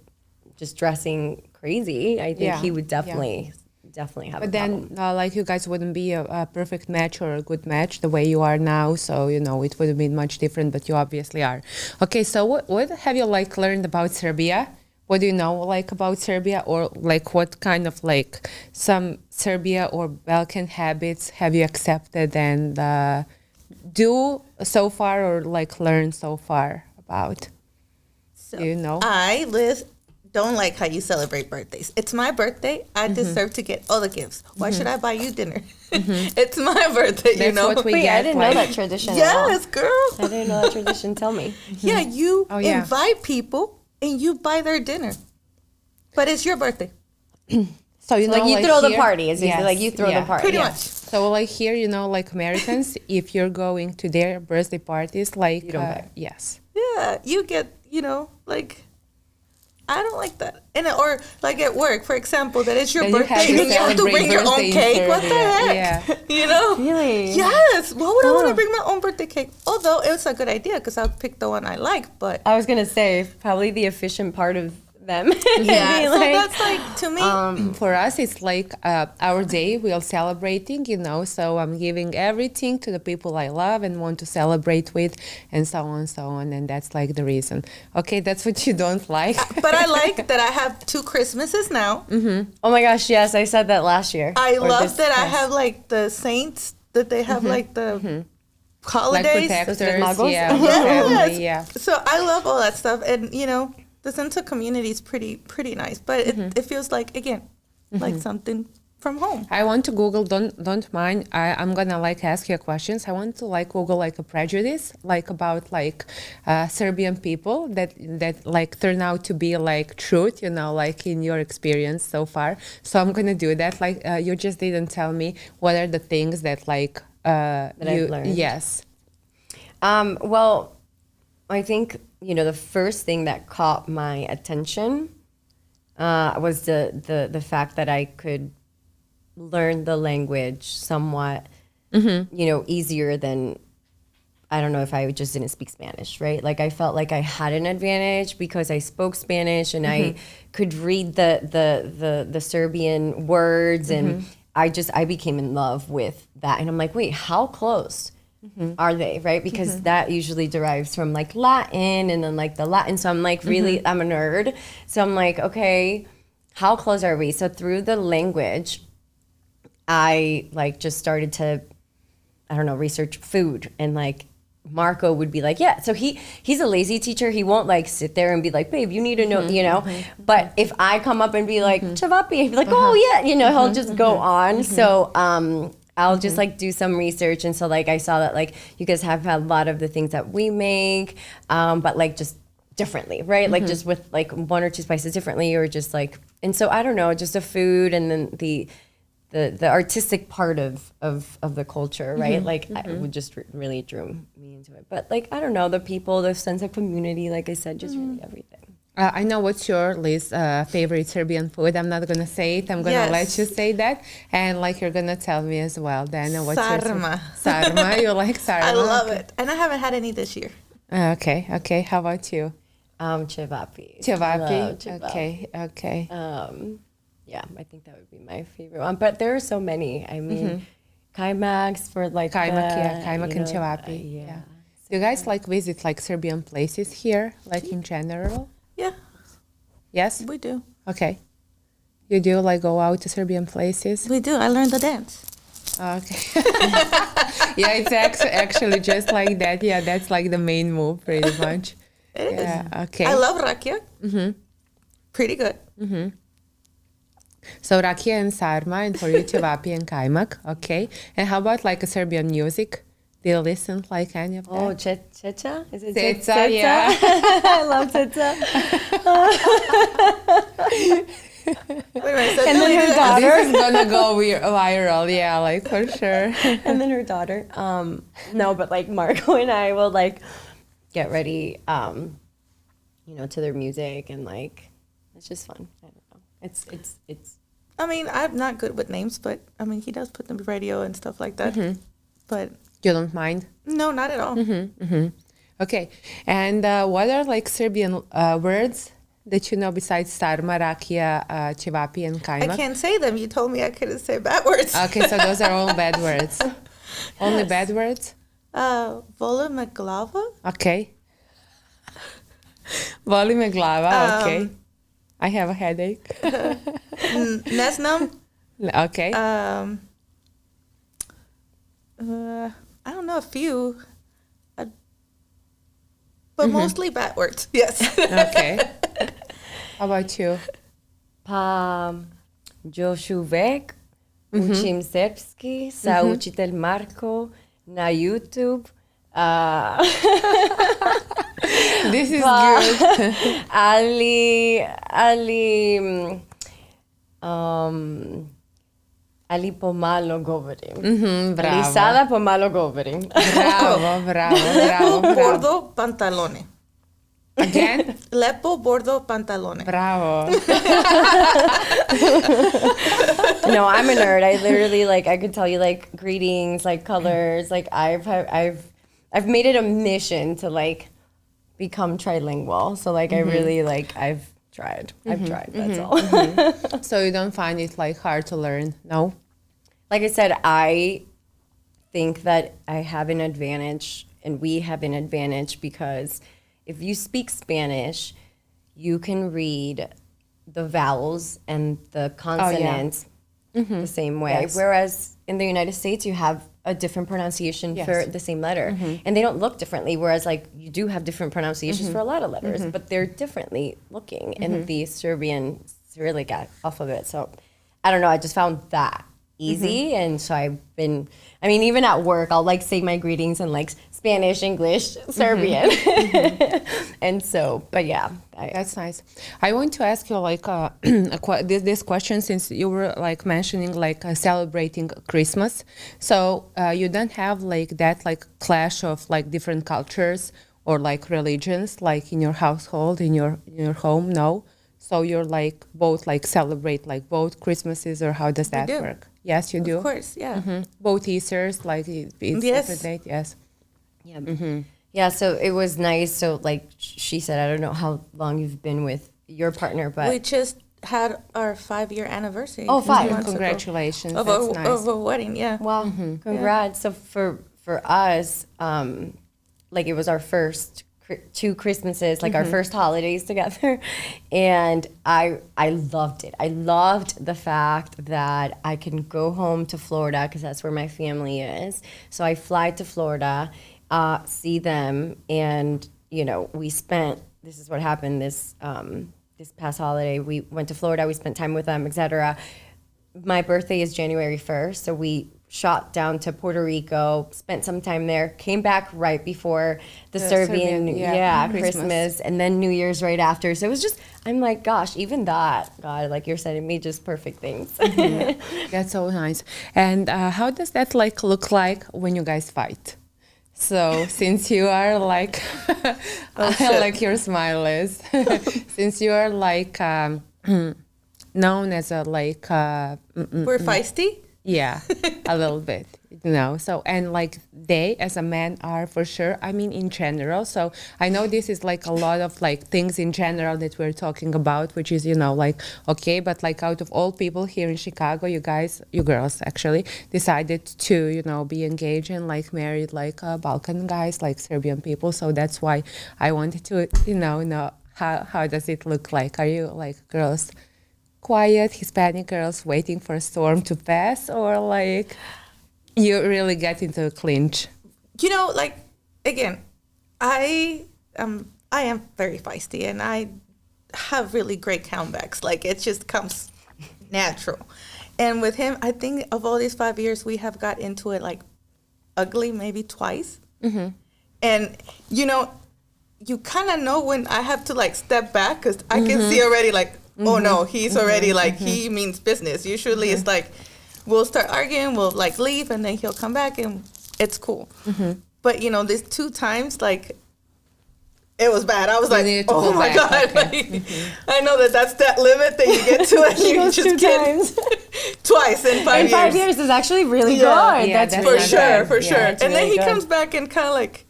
[SPEAKER 2] just dressing crazy, I think he would definitely have a problem.
[SPEAKER 1] But then, like, you guys wouldn't be a perfect match or a good match the way you are now. So, you know, it would have been much different, but you obviously are. Okay, so what have you, like, learned about Serbia? What do you know, like, about Serbia? Or, like, what kind of, like, some Serbia or Balkan habits have you accepted and do so far or, like, learn so far about?
[SPEAKER 3] So
[SPEAKER 1] do you know?
[SPEAKER 3] I don't like how you celebrate birthdays. It's my birthday. I deserve to get all the gifts. Why should I buy you dinner? It's my birthday, you know?
[SPEAKER 1] What we
[SPEAKER 2] Wait,
[SPEAKER 1] get,
[SPEAKER 2] I didn't know that tradition at all.
[SPEAKER 3] Yes, girl.
[SPEAKER 2] I didn't know that tradition. Tell me.
[SPEAKER 3] Yeah, you invite people and you buy their dinner. But it's your birthday.
[SPEAKER 1] So, you know,
[SPEAKER 2] like, you
[SPEAKER 1] like
[SPEAKER 2] throw
[SPEAKER 1] here,
[SPEAKER 2] the party. It's basically like you throw the party.
[SPEAKER 3] Pretty much.
[SPEAKER 1] So, like, here, you know, like, Americans, if you're going to their birthday parties, like,
[SPEAKER 2] you don't pay.
[SPEAKER 1] Yes.
[SPEAKER 3] Yeah, you get, you know, like, I don't like that. And or like at work, for example, that it's your
[SPEAKER 1] Then
[SPEAKER 3] birthday and you have to bring your own cake. What the heck?
[SPEAKER 1] Yeah.
[SPEAKER 3] You know?
[SPEAKER 2] Really?
[SPEAKER 3] Yes. Why would I want to bring my own birthday cake? Although it's a good idea because I'll pick the one I like. But
[SPEAKER 2] I was gonna say probably the efficient part of them.
[SPEAKER 3] yeah, so
[SPEAKER 2] like,
[SPEAKER 3] that's like, to me.
[SPEAKER 1] For us, it's like our day. We are celebrating, you know, so I'm giving everything to the people I love and want to celebrate with, and so on. And that's like the reason. Okay, that's what you don't like.
[SPEAKER 3] But I like that I have 2 Christmases now.
[SPEAKER 2] oh my gosh, yes, I said that last year.
[SPEAKER 3] I love that I have like the saints, that they have like the holidays.
[SPEAKER 1] Like protectors,
[SPEAKER 3] Yes.
[SPEAKER 1] family, yeah.
[SPEAKER 3] So I love all that stuff. And, you know, the sense of community is pretty nice. But it feels like, again, like something from home.
[SPEAKER 1] I want to Google, don't mind. I'm gonna like ask you questions. I want to like Google like a prejudice, like about like Serbian people that like turn out to be like truth, you know, like in your experience so far. So I'm gonna do that. Like you just didn't tell me what are the things that like
[SPEAKER 2] that I've learned.
[SPEAKER 1] Yes.
[SPEAKER 2] Well, I think, you know, the first thing that caught my attention was the fact that I could learn the language somewhat, you know, easier than, I don't know, if I just didn't speak Spanish, right? Like, I felt like I had an advantage because I spoke Spanish and I could read the Serbian words, and I became in love with that. And I'm like, wait, how close are they, right? Because that usually derives from like Latin and then like the Latin. So I'm like, really, I'm a nerd. So I'm like, okay, how close are we? So through the language, I like just started to, I don't know, research food, and like Marco would be like, yeah. So he's a lazy teacher. He won't like sit there and be like, babe, you need to know, you know. But if I come up and be like, chavapi, he'd be like, oh yeah, you know, he'll just go on. So I'll just like do some research, and so like I saw that like you guys have a lot of the things that we make, but like just differently, right? Like just with like 1 or 2 spices differently, or just like, and so I don't know, just the food and then the artistic part of the culture, right? Like I would just really drew me into it. But like, I don't know, the people, the sense of community, like I said, just really everything.
[SPEAKER 1] I know what's your Liz favorite Serbian food. I'm not gonna say it. I'm gonna let you say that, and like you're gonna tell me as well. Then what's
[SPEAKER 3] sarma.
[SPEAKER 1] Sarma. You like sarma?
[SPEAKER 3] I love it, and I haven't had any this year.
[SPEAKER 1] Okay. How about you?
[SPEAKER 2] Cevapi.
[SPEAKER 1] Cevapi. Okay.
[SPEAKER 2] Yeah, I think that would be my favorite one. But there are so many. I mean, kaimaks for like
[SPEAKER 1] kaimak and cevapi. Yeah. Do you guys like visit like Serbian places here, like in general?
[SPEAKER 3] Yeah.
[SPEAKER 1] Yes?
[SPEAKER 3] We do.
[SPEAKER 1] Okay. You do like go out to Serbian places?
[SPEAKER 3] We do. I learned the dance.
[SPEAKER 1] Okay. Yeah, it's actually just like that. Yeah, that's like the main move pretty much.
[SPEAKER 3] It is.
[SPEAKER 1] Yeah, okay.
[SPEAKER 3] I love rakia. Pretty good.
[SPEAKER 1] So rakia and sarma, and for you cevapi and kaimak. Okay. And how about like a Serbian music? Do you listen like any of that?
[SPEAKER 2] Oh, Ceca? Is it
[SPEAKER 1] Ceca, yeah.
[SPEAKER 2] I love Ceca.
[SPEAKER 3] Wait a minute, so
[SPEAKER 2] And then her daughter.
[SPEAKER 1] This is gonna go viral, yeah, like for sure.
[SPEAKER 2] And then her daughter. No, but like Marco and I will like get ready, you know, to their music, and like it's just fun. I don't know. It's.
[SPEAKER 3] I mean, I'm not good with names, but I mean, he does put them on the radio and stuff like that. But
[SPEAKER 1] You don't mind?
[SPEAKER 3] no, not at all.
[SPEAKER 1] Okay. And what are like Serbian words that you know besides sarma, rakia, cevapi, and kaimak?
[SPEAKER 3] I can't say them. You told me I couldn't say bad words.
[SPEAKER 1] Okay, so those are all bad words. Only bad words?
[SPEAKER 3] Vole me glava.
[SPEAKER 1] Okay. Voli me glava, okay. I have a headache.
[SPEAKER 3] Ne znam.
[SPEAKER 1] Okay.
[SPEAKER 3] I don't know, a few. But mostly bad words, yes.
[SPEAKER 1] Okay. How about you?
[SPEAKER 2] Pa još uvek učim srpski sa učitelj Marko na YouTube.
[SPEAKER 1] This is good.
[SPEAKER 2] ali pomalo govorim.
[SPEAKER 1] Bravo.
[SPEAKER 2] Ali sada pomalo govorim.
[SPEAKER 1] Bravo.
[SPEAKER 3] Bordo pantalone.
[SPEAKER 1] Again?
[SPEAKER 3] Lepo bordo pantalone.
[SPEAKER 1] Bravo.
[SPEAKER 2] No, I'm a nerd. I literally I could tell you greetings, colors. I've made it a mission to become trilingual. So I really I've tried. That's all.
[SPEAKER 1] So you don't find it hard to learn? No?
[SPEAKER 2] Like I said, I think that I have an advantage, and we have an advantage, because if you speak Spanish, you can read the vowels and the consonants the same way.
[SPEAKER 1] Yes.
[SPEAKER 2] Whereas in the United States, you have a different pronunciation for the same letter. And they don't look differently, whereas you do have different pronunciations for a lot of letters, but they're differently looking in the Serbian Cyrillic alphabet. So I don't know, I just found that easy. And so I've been, even at work, I'll say my greetings in Spanish, English, Serbian. And so, but yeah.
[SPEAKER 1] That's nice. I want to ask you this question, since you were mentioning celebrating Christmas. So you don't have that clash of different cultures or religions in your household, in your home? No. So you're both celebrate both Christmases, or how does that work? Yes, you do.
[SPEAKER 3] Of course, yeah.
[SPEAKER 1] Both Easters, it's
[SPEAKER 3] Yes.
[SPEAKER 1] date. Yes.
[SPEAKER 2] Yeah. Yeah, so it was nice. So she said, I don't know how long you've been with your partner, but
[SPEAKER 3] we just had our 5-year anniversary.
[SPEAKER 2] Oh, 5.
[SPEAKER 3] months ago.
[SPEAKER 1] Congratulations.
[SPEAKER 3] Of
[SPEAKER 1] That's nice.
[SPEAKER 3] of a wedding, yeah.
[SPEAKER 2] Wow, congrats. So for us, it was our first two Christmases, like our first holidays together. And I loved it. I loved the fact that I can go home to Florida because that's where my family is. So I fly to Florida, see them, and, you know, this is what happened this past holiday. We went to Florida, we spent time with them, etc. My birthday is January 1st, so we shot down to Puerto Rico, spent some time there, came back right before the Serbian Christmas, and then New Year's right after. So it was just, I'm like, gosh, even that, God, like you're sending me just perfect things.
[SPEAKER 1] That's so nice. And how does that like look like when you guys fight? So since you are like, I like your smile is, since you are like known as a like...
[SPEAKER 3] We're feisty?
[SPEAKER 1] Yeah, a little bit, you know. So, and like they as a man are for sure, I mean, in general. So I know this is like a lot of like things in general that we're talking about, which is, you know, like, okay, but like out of all people here in Chicago, you girls actually decided to, you know, be engaged and like married like Balkan guys, like Serbian people. So that's why I wanted to, you know, how does it look like? Are you like girls quiet Hispanic girls waiting for a storm to pass, or like you really get into a clinch?
[SPEAKER 3] You know, like, again, I am very feisty, and I have really great comebacks. Like, it just comes natural. And with him, I think of all these 5 years, we have got into it like ugly maybe twice. And, you know, you kind of know when I have to like step back, because I can see already like, oh no, he's already like, he means business. Usually it's like, we'll start arguing, we'll like leave, and then he'll come back and it's cool. But you know, these 2 times, like, it was bad. I was like, oh my God. Okay. Like, I know that's that limit that you get to, and you just get twice in 5 years.
[SPEAKER 2] In 5 years is actually really good.
[SPEAKER 1] Yeah,
[SPEAKER 2] that's
[SPEAKER 1] for
[SPEAKER 2] really
[SPEAKER 3] for sure. And
[SPEAKER 2] really
[SPEAKER 3] then he
[SPEAKER 2] good.
[SPEAKER 3] comes back and kind of like,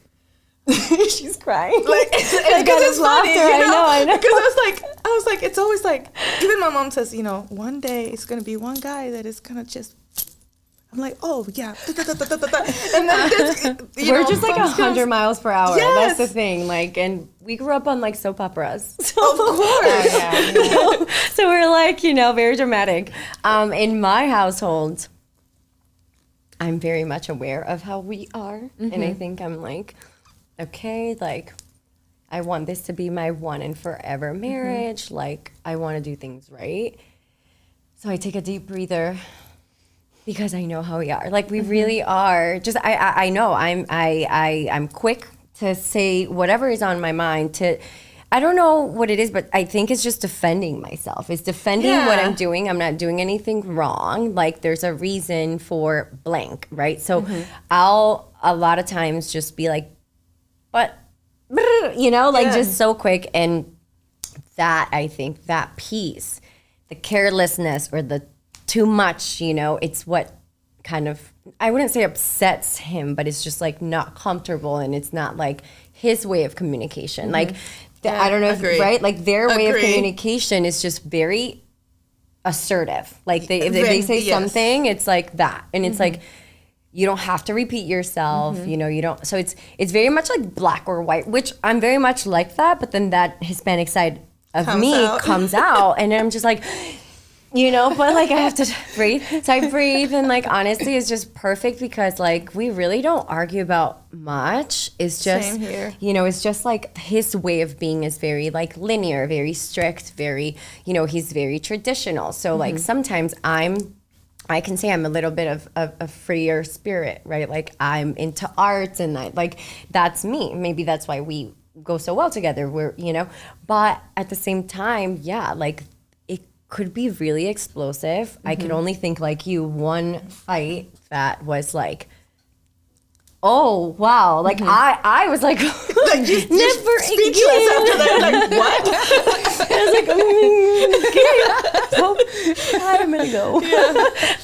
[SPEAKER 2] she's crying.
[SPEAKER 3] Like, because it's funny,
[SPEAKER 2] laughter,
[SPEAKER 3] you know?
[SPEAKER 2] I know.
[SPEAKER 3] Because I was like, it's always like, even my mom says, you know, one day it's gonna be one guy that is gonna just. I'm like, oh yeah, and then
[SPEAKER 2] we're just like 100 miles per hour.
[SPEAKER 3] Yes.
[SPEAKER 2] That's the thing. Like, and we grew up on like soap operas. So,
[SPEAKER 3] of course.
[SPEAKER 2] so we're like, you know, very dramatic. In my household, I'm very much aware of how we are, and I think I'm like, okay, like, I want this to be my one and forever marriage. Like, I want to do things right. So I take a deep breather because I know how we are. Like, we really are. Just, I know I'm quick to say whatever is on my mind. I don't know what it is, but I think it's just defending myself. It's defending what I'm doing. I'm not doing anything wrong. Like, there's a reason for blank, right? So I'll a lot of times just be like, but, you know, like just so quick. And that, I think, that piece, the carelessness or the too much, you know, it's what kind of, I wouldn't say upsets him, but it's just like not comfortable, and it's not like his way of communication. Like, I don't know if, right? Like, their way of communication is just very assertive. Like, if they say something, it's like that. And it's like, you don't have to repeat yourself, you know, you don't. So it's very much like black or white, which I'm very much like that. But then that Hispanic side of comes out. And I'm just like, you know, but like, I have to breathe. So I breathe, and like, honestly, it's just perfect because like, we really don't argue about much. It's just, you know, it's just like his way of being is very like linear, very strict, very, you know, he's very traditional. So like, sometimes I can say I'm a little bit of a freer spirit, right? Like, I'm into art, and like, that's me. Maybe that's why we go so well together. We're, you know, but at the same time, yeah, like, could be really explosive. I can only think like one fight that was like, oh wow, like I was like,
[SPEAKER 3] like you
[SPEAKER 2] never
[SPEAKER 3] speechless
[SPEAKER 2] again.
[SPEAKER 3] after that. Like, what?
[SPEAKER 2] I was like, okay, so I'm gonna go.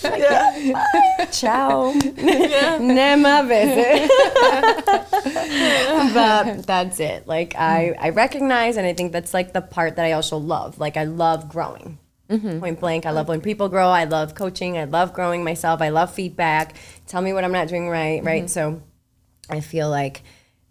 [SPEAKER 2] Bye. Ciao. Nema visit. But that's it. Like, I recognize, and I think that's like the part that I also love. Like, I love growing. Point blank. I love when people grow. I love coaching. I love growing myself. I love feedback. Tell me what I'm not doing right. So I feel like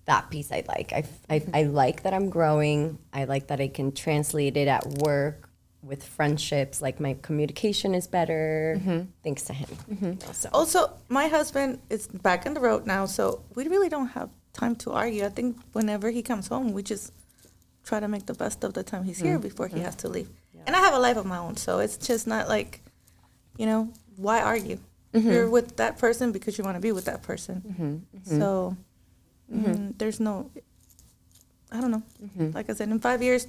[SPEAKER 2] that piece I like. I like that I'm growing. I like that I can translate it at work with friendships. Like my communication is better thanks to him. So.
[SPEAKER 3] Also, my husband is back on the road now, so we really don't have time to argue. I think whenever he comes home, we just try to make the best of the time he's here before he has to leave. Yeah. And I have a life of my own, so it's just not like, you know, why argue? You're with that person because you want to be with that person. So there's no, I don't know. Like I said, in 5 years,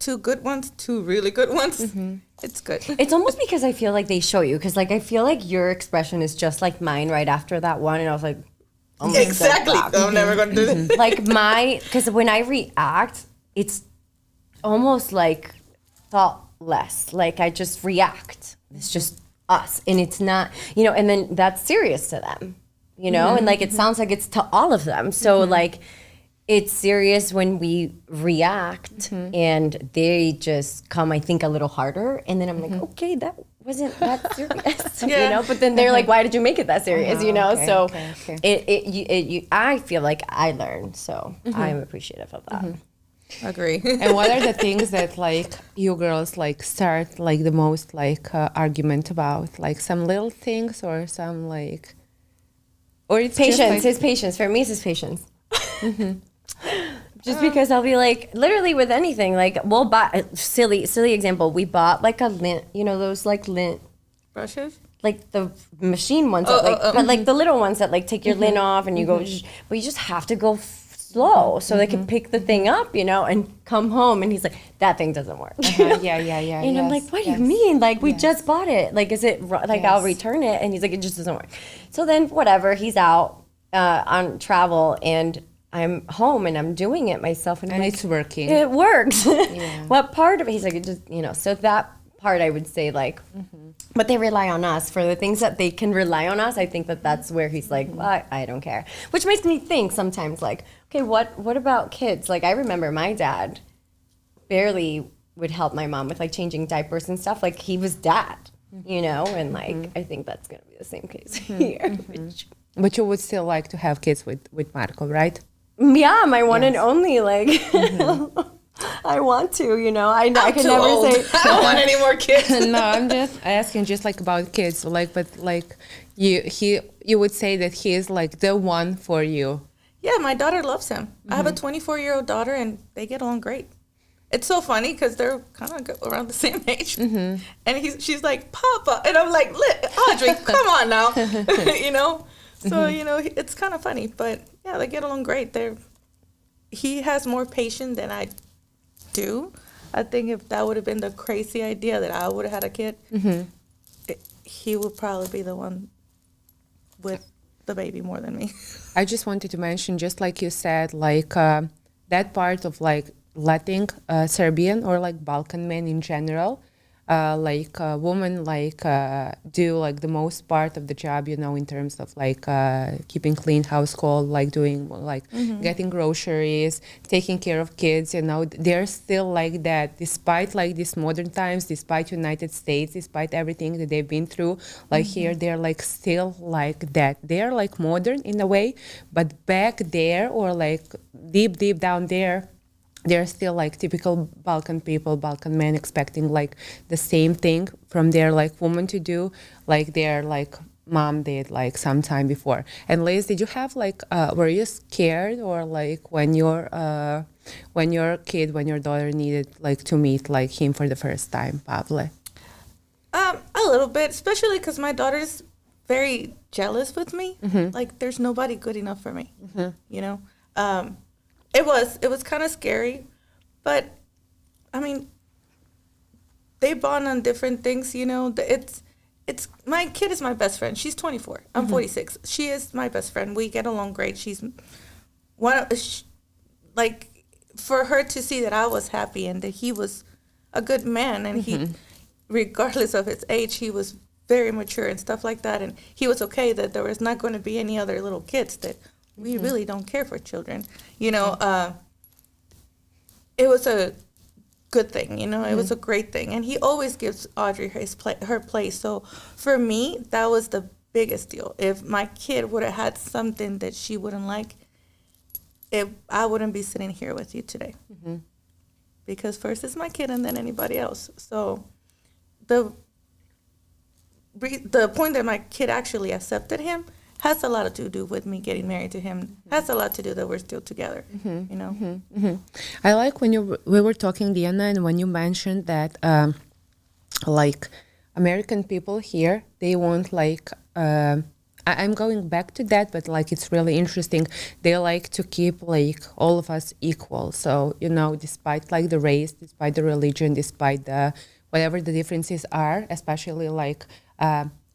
[SPEAKER 3] 2 good ones, 2 really good ones. It's good.
[SPEAKER 2] It's almost because I feel like they show you, because like I feel like your expression is just like mine right after that one, and I was like, oh my
[SPEAKER 3] exactly.
[SPEAKER 2] God.
[SPEAKER 3] I'm never going to do this.
[SPEAKER 2] Like because when I react, it's almost like thoughtless. Like I just react. It's just us, and it's not, you know, and then that's serious to them, you know, and like it sounds like it's to all of them. So like it's serious when we react and they just come, I think, a little harder, and then I'm like, okay, that wasn't that serious, you know, but then they're like, why did you make it that serious, you know?
[SPEAKER 1] Okay,
[SPEAKER 2] so
[SPEAKER 1] okay.
[SPEAKER 2] I feel like I learned, so I'm appreciative of that.
[SPEAKER 3] Agree.
[SPEAKER 1] And what are the things that like you girls like start like the most like argument about? Like some little things or some like, or it's
[SPEAKER 2] Patience,
[SPEAKER 1] just, like,
[SPEAKER 2] his patience. For me, it's his patience. Just because I'll be like, literally with anything, like we'll buy, silly example, we bought like a lint, you know, those like lint
[SPEAKER 3] Brushes?
[SPEAKER 2] like the machine ones, but like the little ones that like take your lint off and you go, but you just have to go slow so they can pick the thing up, you know, and come home, and he's like, that thing doesn't work.
[SPEAKER 1] Yeah.
[SPEAKER 2] And I'm like, what do you mean? Like, we just bought it. Like, is it, like, I'll return it. And he's like, it just doesn't work. So then, whatever, he's out on travel, and I'm home, and I'm doing it myself. And I'm like,
[SPEAKER 1] it's working.
[SPEAKER 2] It works. What part of it? He's like, it just, you know, so that part I would say, like, but they rely on us for the things that they can rely on us. I think that that's where he's like, well, I don't care. Which makes me think sometimes, like, okay, what about kids? Like, I remember my dad barely would help my mom with like changing diapers and stuff. Like, he was dad, you know, and like I think that's gonna be the same case here.
[SPEAKER 1] But you would still like to have kids with Marco, right?
[SPEAKER 2] Yeah, my one and only. Like, I want to, you know. I can never
[SPEAKER 3] old.
[SPEAKER 2] say
[SPEAKER 3] I don't want any more kids.
[SPEAKER 1] No, I'm just asking, just like about kids, like, but like you would say that he is like the one for you. Yeah,
[SPEAKER 3] my daughter loves him. I have a 24-year-old daughter, and they get along great. It's so funny because they're kind of around the same age, and she's like, Papa, and I'm like, Audrey, come on now, you know. So you know, it's kind of funny, but yeah, they get along great. He has more patience than I do. I think if that would have been the crazy idea that I would have had a kid, he would probably be the one with the baby more than me.
[SPEAKER 1] I just wanted to mention, just like you said, like that part of like Latin, Serbian or like Balkan men in general, like women like do like the most part of the job, you know, in terms of like keeping clean household, like doing like getting groceries, taking care of kids, you know. They're still like that despite like these modern times, despite United States, despite everything that they've been through. Like here they're like still like that. They're like modern in a way, but back there or like deep down there, they're still like typical Balkan people, Balkan men, expecting like the same thing from their like woman to do, like their like mom did like some time before. And Liz, did you have like, were you scared or like when your daughter needed like to meet like him for the first time, Pavle?
[SPEAKER 3] A little bit, especially because my daughter's very jealous with me. Like there's nobody good enough for me, you know. It was kind of scary, but I mean, they bond on different things, you know. It's my kid is my best friend. She's 24. I'm 46. She is my best friend. We get along great. She's like, for her to see that I was happy and that he was a good man, and he, regardless of his age, he was very mature and stuff like that, and he was okay that there was not going to be any other little kids that. We really don't care for children, you know. It was a good thing, you know. It was a great thing, and he always gives Audrey her place. So for me, that was the biggest deal. If my kid would have had something that she wouldn't like, I wouldn't be sitting here with you today. Because first is my kid and then anybody else. So the point that my kid actually accepted him has a lot to do with me getting married to him. Has a lot to do that we're still together, you know.
[SPEAKER 1] I like when we were talking, Diana, and when you mentioned that, like, American people here, they want, like, I'm going back to that, but, like, it's really interesting. They like to keep, like, all of us equal. So, you know, despite, like, the race, despite the religion, despite the whatever the differences are, especially, like,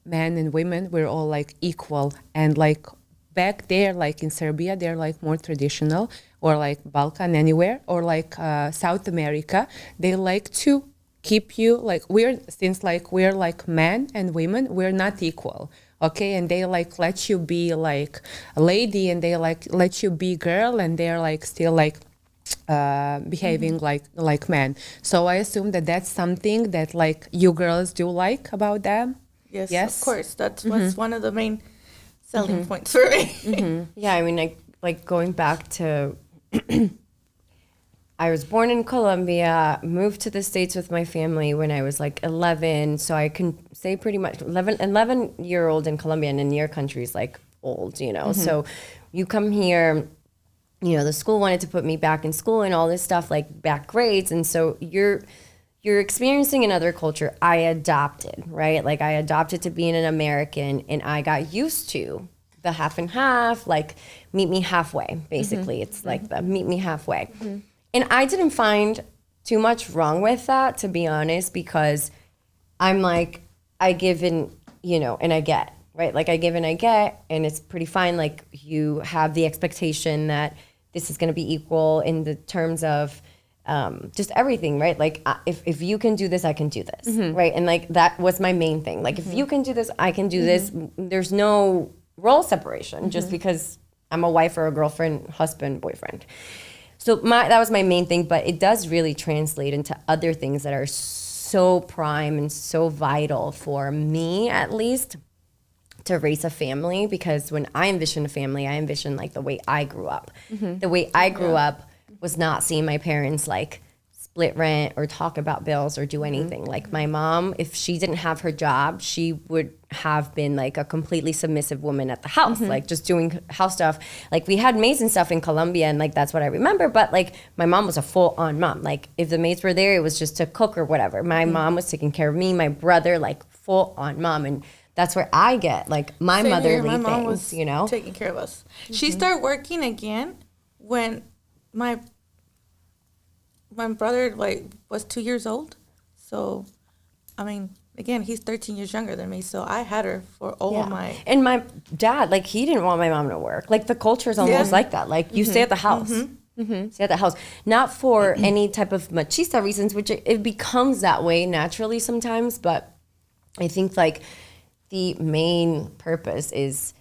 [SPEAKER 1] men and women, we're all, like, equal. And, like, back there, like, in Serbia, they're, like, more traditional, or, like, Balkan, anywhere, or, like, South America, they like to keep you, like, we're like men and women, we're not equal. Okay, and they, like, let you be, like, a lady, and they, like, let you be girl, and they're, like, still, like, behaving like men. So I assume that that's something that, like, you girls do like about them.
[SPEAKER 3] Yes, of course. That's what's one of the main selling points for me.
[SPEAKER 2] Yeah, I mean, like going back to, I was born in Colombia, moved to the States with my family when I was like 11. So I can say pretty much 11-year-old in Colombia, and in your country is like old, you know. So you come here, you know, the school wanted to put me back in school and all this stuff, like back grades. And so you're experiencing another culture. I adopted, right? Like I adopted to being an American, and I got used to the half and half, like meet me halfway, basically. It's like the meet me halfway. And I didn't find too much wrong with that, to be honest, because I'm like, I give and, you know, and I get, right? Like I give and I get, and it's pretty fine. Like you have the expectation that this is going to be equal in the terms of just everything, right? Like if you can do this, I can do this, right? And like that was my main thing. Like if you can do this, I can do this. There's no role separation just because I'm a wife or a girlfriend, husband, boyfriend. So that was my main thing, but it does really translate into other things that are so prime and so vital for me, at least, to raise a family. Because when I envision a family, I envision like the way I grew up. The way I grew up was not seeing my parents like split rent or talk about bills or do anything. Like my mom, if she didn't have her job, she would have been like a completely submissive woman at the house, like just doing house stuff. Like we had maids and stuff in Colombia, and like that's what I remember. But like my mom was a full-on mom. Like if the maids were there, it was just to cook or whatever. My mom was taking care of me, my brother, like full-on mom. And that's where I get like my motherly
[SPEAKER 3] my mom
[SPEAKER 2] things,
[SPEAKER 3] was
[SPEAKER 2] you know?
[SPEAKER 3] taking care of us. She started working again when my brother like was 2 years old. So, I mean, again, he's 13 years younger than me. So I had her for all my.
[SPEAKER 2] And my dad, like he didn't want my mom to work. Like the culture is almost like that. Like you stay at the house. Stay at the house. Not for any type of machista reasons, which it becomes that way naturally sometimes. But I think like the main purpose is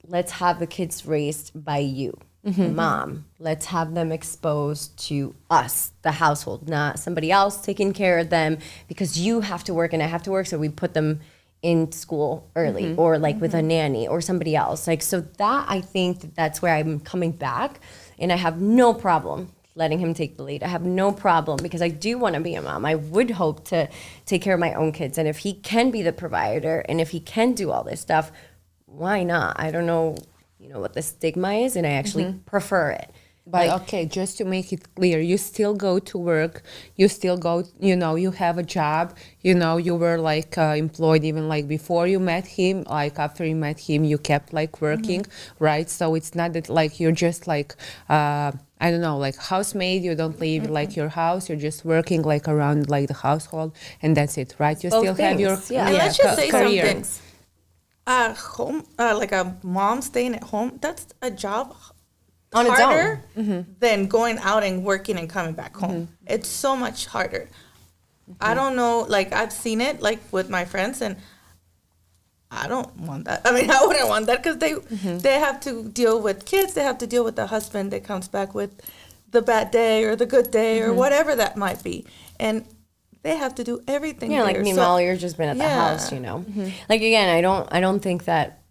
[SPEAKER 2] let's have the kids raised by you. Mom, let's have them exposed to us, the household, not somebody else taking care of them because you have to work and I have to work. So we put them in school early or like with a nanny or somebody else. Like, so that I think that's where I'm coming back, and I have no problem letting him take the lead. I have no problem because I do want to be a mom. I would hope to take care of my own kids. And if he can be the provider and if he can do all this stuff, why not? I don't know. You know what the stigma is, and I actually prefer it.
[SPEAKER 1] But like, okay, just to make it clear, you still go to work, you still go, you know, you have a job, you know, you were like employed even like before you met him, like after you met him, you kept like working, right? So it's not that like you're just like, I don't know, like housemaid, you don't leave like your house, you're just working like around like the household, and that's it, right? You still have your
[SPEAKER 3] And let's just say
[SPEAKER 1] career.
[SPEAKER 3] something. Home, like a mom staying at home, that's a job
[SPEAKER 2] on its
[SPEAKER 3] harder than going out and working and coming back home. It's so much harder. I don't know, like I've seen it like with my friends, and I don't want that. I mean, I wouldn't want that because they have to deal with kids. They have to deal with the husband that comes back with the bad day or the good day or whatever that might be. And they have to do everything.
[SPEAKER 2] Yeah, like meanwhile, you're just been at the house, you know. Like again, I don't think that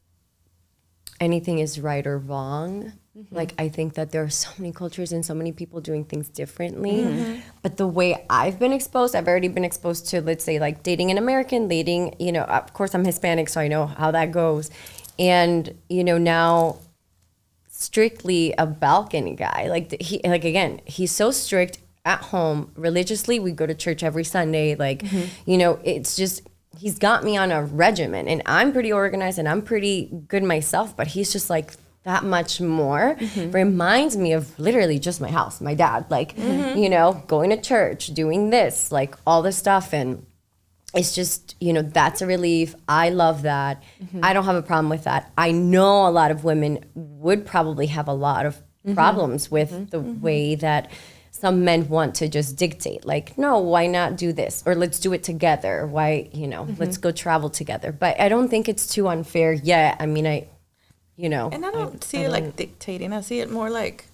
[SPEAKER 2] anything is right or wrong. Like, I think that there are so many cultures and so many people doing things differently. But the way I've been exposed, I've already been exposed to, let's say, like dating an American, dating, you know, of course I'm Hispanic, so I know how that goes. And, you know, now strictly a Balkan guy, like again, he's so strict at home religiously. We go to church every Sunday. Like, you know, it's just, he's got me on a regimen, and I'm pretty organized and I'm pretty good myself, but he's just like that much more. Reminds me of literally just my house, my dad, like, you know, going to church, doing this, like all this stuff. And it's just, you know, that's a relief. I love that. I don't have a problem with that. I know a lot of women would probably have a lot of problems with the way that some men want to just dictate, like, no, why not do this? Or let's do it together. Why, you know, let's go travel together. But I don't think it's too unfair yet. I mean, you know.
[SPEAKER 3] And I don't see it like dictating. I see it more like,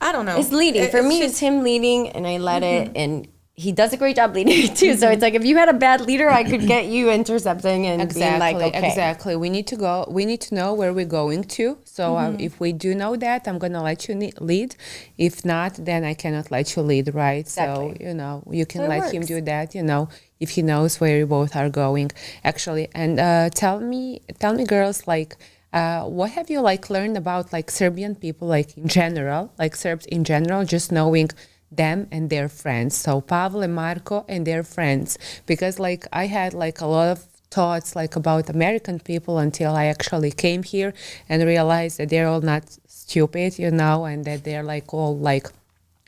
[SPEAKER 3] I don't know.
[SPEAKER 2] It's leading. For me, it's him leading, and I let it, and he does a great job leading too. So it's like, if you had a bad leader, I could get you intercepting and being like, okay.
[SPEAKER 1] Exactly. We need to go. We need to know where we're going to. So if we do know that, I'm going to let you lead. If not, then I cannot let you lead, right?
[SPEAKER 2] Exactly.
[SPEAKER 1] So, you know, you can let him do that, you know, if he knows where you both are going, actually. And tell me, girls, like, what have you like learned about like Serbian people, like in general, like Serbs in general, just knowing them and their friends? So Pavle and Marko and their friends, because like I had like a lot of thoughts like about American people until I actually came here and realized that they're all not stupid, you know, and that they're like all like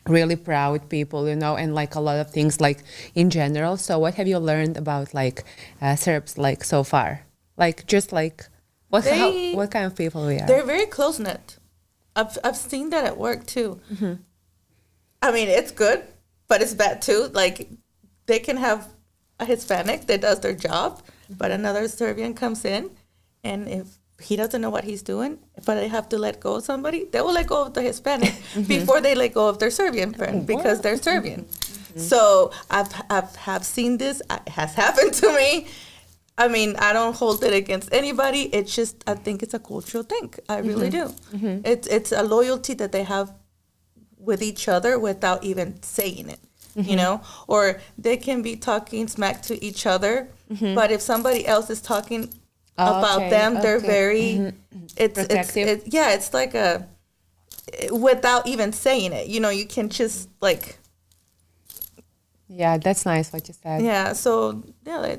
[SPEAKER 1] really proud people, you know, and like a lot of things like in general. So what have you learned about like Serbs like so far? Like just like what kind of people we are?
[SPEAKER 3] They're very close knit. I've seen that at work too. I mean, it's good, but it's bad too. Like, they can have a Hispanic that does their job, but another Serbian comes in, and if he doesn't know what he's doing, but they have to let go of somebody, they will let go of the Hispanic before they let go of their Serbian friend, because they're Serbian. So I've seen this. It has happened to me. I mean, I don't hold it against anybody. It's just, I think it's a cultural thing. I really do. It's a loyalty that they have with each other without even saying it, you know? Or they can be talking smack to each other, but if somebody else is talking about them, they're very, it's like a, without even saying it, you know, you can just like.
[SPEAKER 1] Yeah, that's nice what you said.
[SPEAKER 3] Yeah, so, yeah,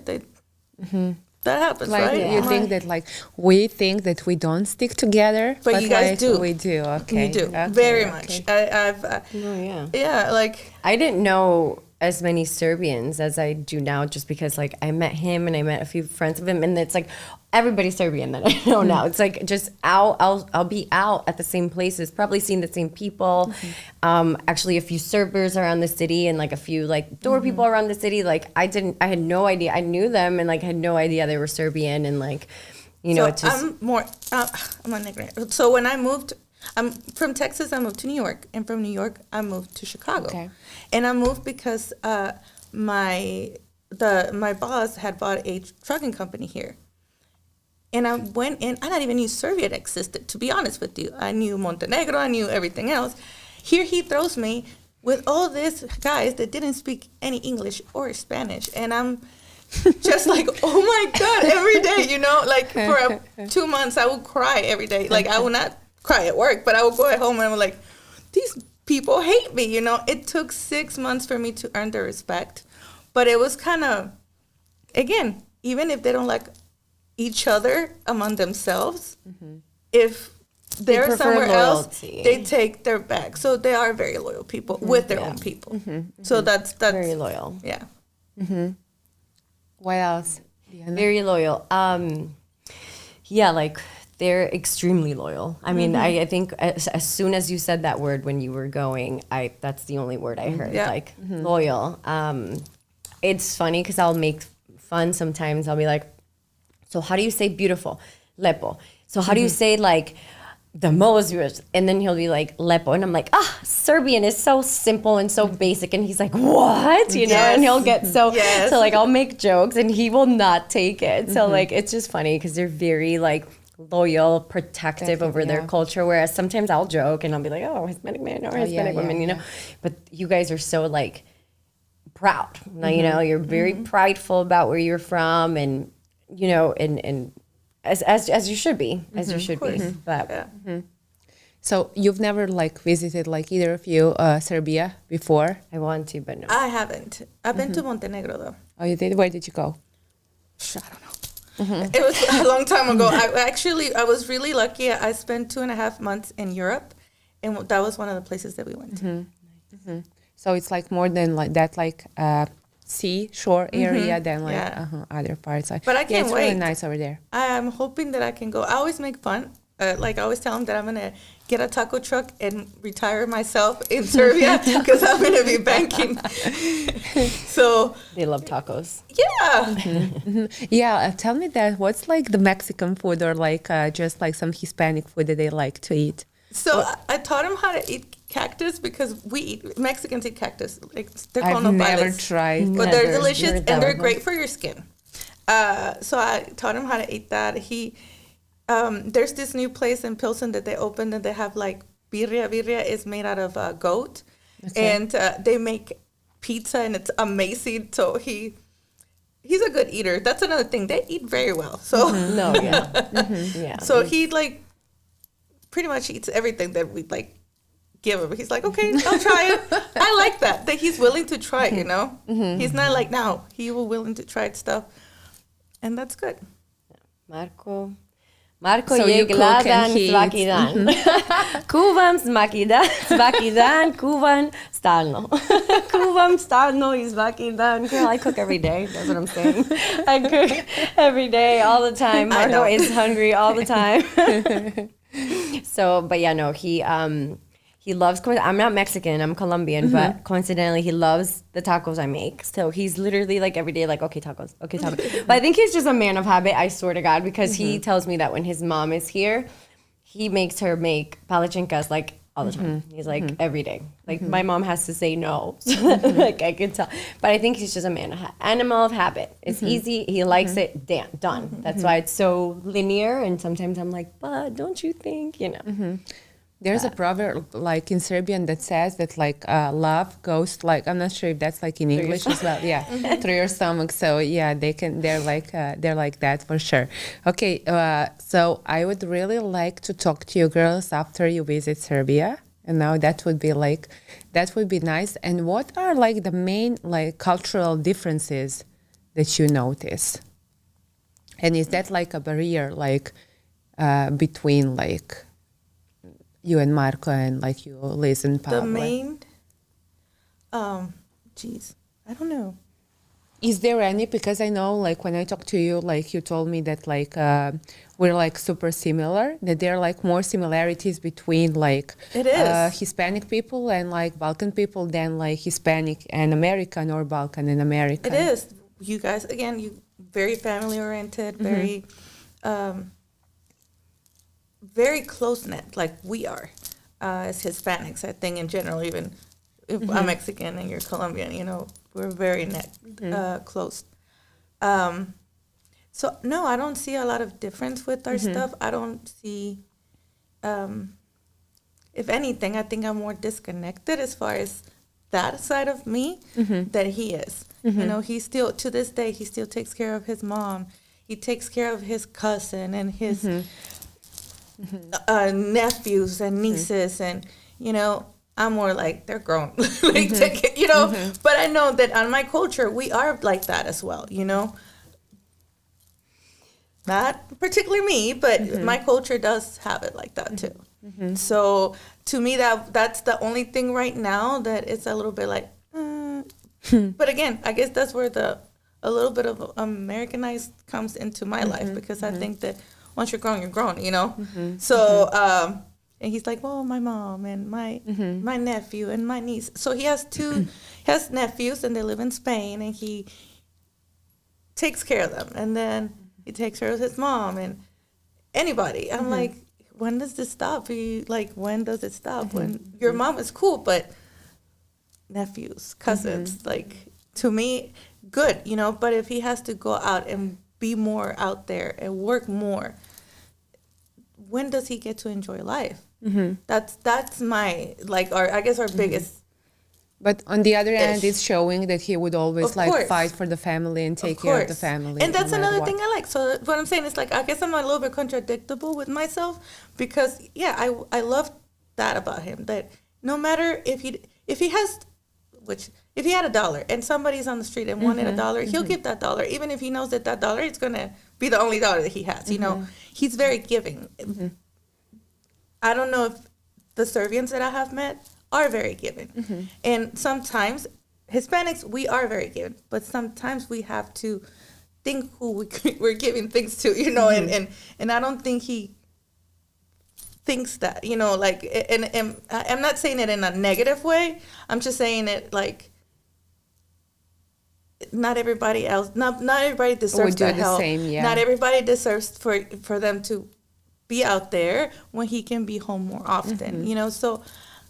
[SPEAKER 3] that happens,
[SPEAKER 1] like,
[SPEAKER 3] right?
[SPEAKER 1] You think that like we think that we don't stick together,
[SPEAKER 3] but you guys
[SPEAKER 1] like,
[SPEAKER 3] do.
[SPEAKER 1] We do. Okay,
[SPEAKER 3] you do
[SPEAKER 1] okay,
[SPEAKER 3] very much. Yeah, like
[SPEAKER 2] I didn't know as many Serbians as I do now, just because like I met him and I met a few friends of him, and it's like everybody's Serbian that I know now. It's like just I'll be out at the same places, probably seeing the same people. Actually, a few Serbers around the city and like a few like door people around the city. Like I had no idea. I knew them and like had no idea they were Serbian, and like, you know, it's just.
[SPEAKER 3] I'm an ignorant. So when I moved, I'm from Texas. I moved to New York, and from New York I moved to Chicago. Okay. And I moved because my boss had bought a trucking company here. And I went in, I didn't even knew Serbia existed, to be honest with you. I knew Montenegro, I knew everything else. Here he throws me with all these guys that didn't speak any English or Spanish. And I'm just like, oh my God, every day, you know, like for 2 months I would cry every day. Like I would not cry at work, but I would go at home and I was like, these people hate me, you know. It took 6 months for me to earn their respect. But it was kind of, again, even if they don't like each other among themselves, if they're somewhere else, they take their back. So they are very loyal people with their own people. So that's
[SPEAKER 2] very loyal.
[SPEAKER 3] Yeah.
[SPEAKER 1] What else?
[SPEAKER 2] Very loyal. Yeah, like they're extremely loyal. I mean, I think as soon as you said that word when you were going, that's the only word I heard. Like loyal. It's funny because I'll make fun sometimes. I'll be like, so how do you say beautiful? Lepo. So how do you say like the most beautiful? And then he'll be like lepo. And I'm like, Serbian is so simple and so basic. And he's like, what? You know, and he'll get so like I'll make jokes and he will not take it. So like, it's just funny because they're very like loyal, protective over their
[SPEAKER 1] yeah.
[SPEAKER 2] culture. Whereas sometimes I'll joke and I'll be like, oh, Hispanic man or Hispanic woman, you know. But you guys are so like proud. Now, you know, you're very prideful about where you're from, and you know, and as you should be, as you should be. But
[SPEAKER 1] So you've never like visited like either of you Serbia before?
[SPEAKER 2] I want to, but no.
[SPEAKER 3] I haven't. I've been to Montenegro though.
[SPEAKER 1] Oh, you did? Where did you go?
[SPEAKER 3] I don't know. It was a long time ago. I was really lucky. I spent 2.5 months in Europe, and that was one of the places that we went to.
[SPEAKER 1] So it's like more than like that, like sea shore area than like other parts.
[SPEAKER 3] But I can't
[SPEAKER 1] it's
[SPEAKER 3] wait.
[SPEAKER 1] really nice over there.
[SPEAKER 3] I'm hoping that I can go. I always make fun. Like I always tell them that I'm gonna get a taco truck and retire myself in Serbia because I'm gonna be banking. So
[SPEAKER 2] They love tacos.
[SPEAKER 3] yeah,
[SPEAKER 1] Yeah, tell me that. What's like the Mexican food or like just like some Hispanic food that they like to eat?
[SPEAKER 3] so I taught him how to eat cactus because Mexicans eat cactus. Like they're called
[SPEAKER 1] I've
[SPEAKER 3] nopales.
[SPEAKER 1] never tried.
[SPEAKER 3] But they're
[SPEAKER 2] Never.
[SPEAKER 3] delicious
[SPEAKER 2] Never
[SPEAKER 3] and
[SPEAKER 2] thought
[SPEAKER 3] they're
[SPEAKER 2] of
[SPEAKER 3] great for your skin. So I taught him how to eat that. There's this new place in Pilsen that they opened and they have like birria. Birria is made out of goat, and they make pizza and it's amazing. So he's a good eater. That's another thing. They eat very well. So
[SPEAKER 2] No, yeah.
[SPEAKER 3] so he like pretty much eats everything that we like give him. He's like, okay, I'll try it. I like that he's willing to try it, you know? He's not like, no, he will willing to try stuff. And that's good.
[SPEAKER 2] Marko
[SPEAKER 1] So
[SPEAKER 2] je
[SPEAKER 1] you cook
[SPEAKER 2] gladan
[SPEAKER 1] and he
[SPEAKER 2] svaki dan. Kuvam svaki dan, kuvam stalno. Kuvam stalno i svaki dan. Girl, I cook every day. That's what I'm saying. I cook every day, all the time. Marko is hungry all the time. So, but yeah, no, he loves, I'm not Mexican, I'm Colombian, but coincidentally, he loves the tacos I make. So he's literally like every day, like, okay, tacos. But I think he's just a man of habit, I swear to God, because he tells me that when his mom is here, he makes her make palachincas like all the time. He's like, every day. Like, my mom has to say no. So like, I can tell. But I think he's just a animal of habit. It's easy. He likes it. Done. That's why it's so linear. And sometimes I'm like, but don't you think, you know?
[SPEAKER 1] There's a proverb like in Serbian that says that like love goes like, I'm not sure if that's like in English as well. Yeah, through your stomach. So yeah, they're like that for sure. Okay, so I would really like to talk to you girls after you visit Serbia. And now that would be nice. And what are like the main like cultural differences that you notice? And is that like a barrier like between like you and Marco and like you, Liz and Pavlo?
[SPEAKER 3] The main, I don't know.
[SPEAKER 1] Is there any, because I know like when I talked to you, like you told me that like we're like super similar, that there are like more similarities between like
[SPEAKER 3] It is.
[SPEAKER 1] Hispanic people and like Balkan people than like Hispanic and American or Balkan and American.
[SPEAKER 3] It is. You guys, again, you very family oriented, very, very close knit, like we are as Hispanics. I think in general, even if I'm Mexican and you're Colombian, you know, we're very close. So no, I don't see a lot of difference with our stuff. I don't see. If anything, I think I'm more disconnected as far as that side of me than he is. You know, he still, to this day, he still takes care of his mom. He takes care of his cousin and his nephews and nieces. And, you know, I'm more like, they're grown. Like, take it, you know. But I know that on my culture, we are like that as well, you know. Not particularly me, but my culture does have it like that too. So to me, that's the only thing right now that it's a little bit like, but again, I guess that's where a little bit of Americanized comes into my life, because I think that once you're grown, you know? So, and he's like, well, my mom and my nephew and my niece. So he has nephews and they live in Spain, and he takes care of them. And then he takes care of his mom and anybody. I'm like, when does this stop? When does it stop? When your mom is cool, but nephews, cousins, like, to me, good, you know. But if he has to go out and be more out there and work more, when does he get to enjoy life? That's my, like, I guess our biggest.
[SPEAKER 1] But on the other end, it's showing that he would always fight for the family and take care of the family.
[SPEAKER 3] And that's another thing I like. So what I'm saying is, like, I guess I'm a little bit contradictable with myself because, I love that about him. That no matter if he had $1 and somebody's on the street and wanted $1, he'll give that $1, even if he knows that $1 is going to be the only $1 that he has. You know, he's very giving. I don't know if the Serbians that I have met are very giving. And sometimes Hispanics, we are very giving, but sometimes we have to think who we're giving things to, you know, and I don't think he thinks that, you know, like, and I'm not saying it in a negative way. I'm just saying it like, not everybody deserves that help. Not everybody deserves for them to be out there when he can be home more often, you know, so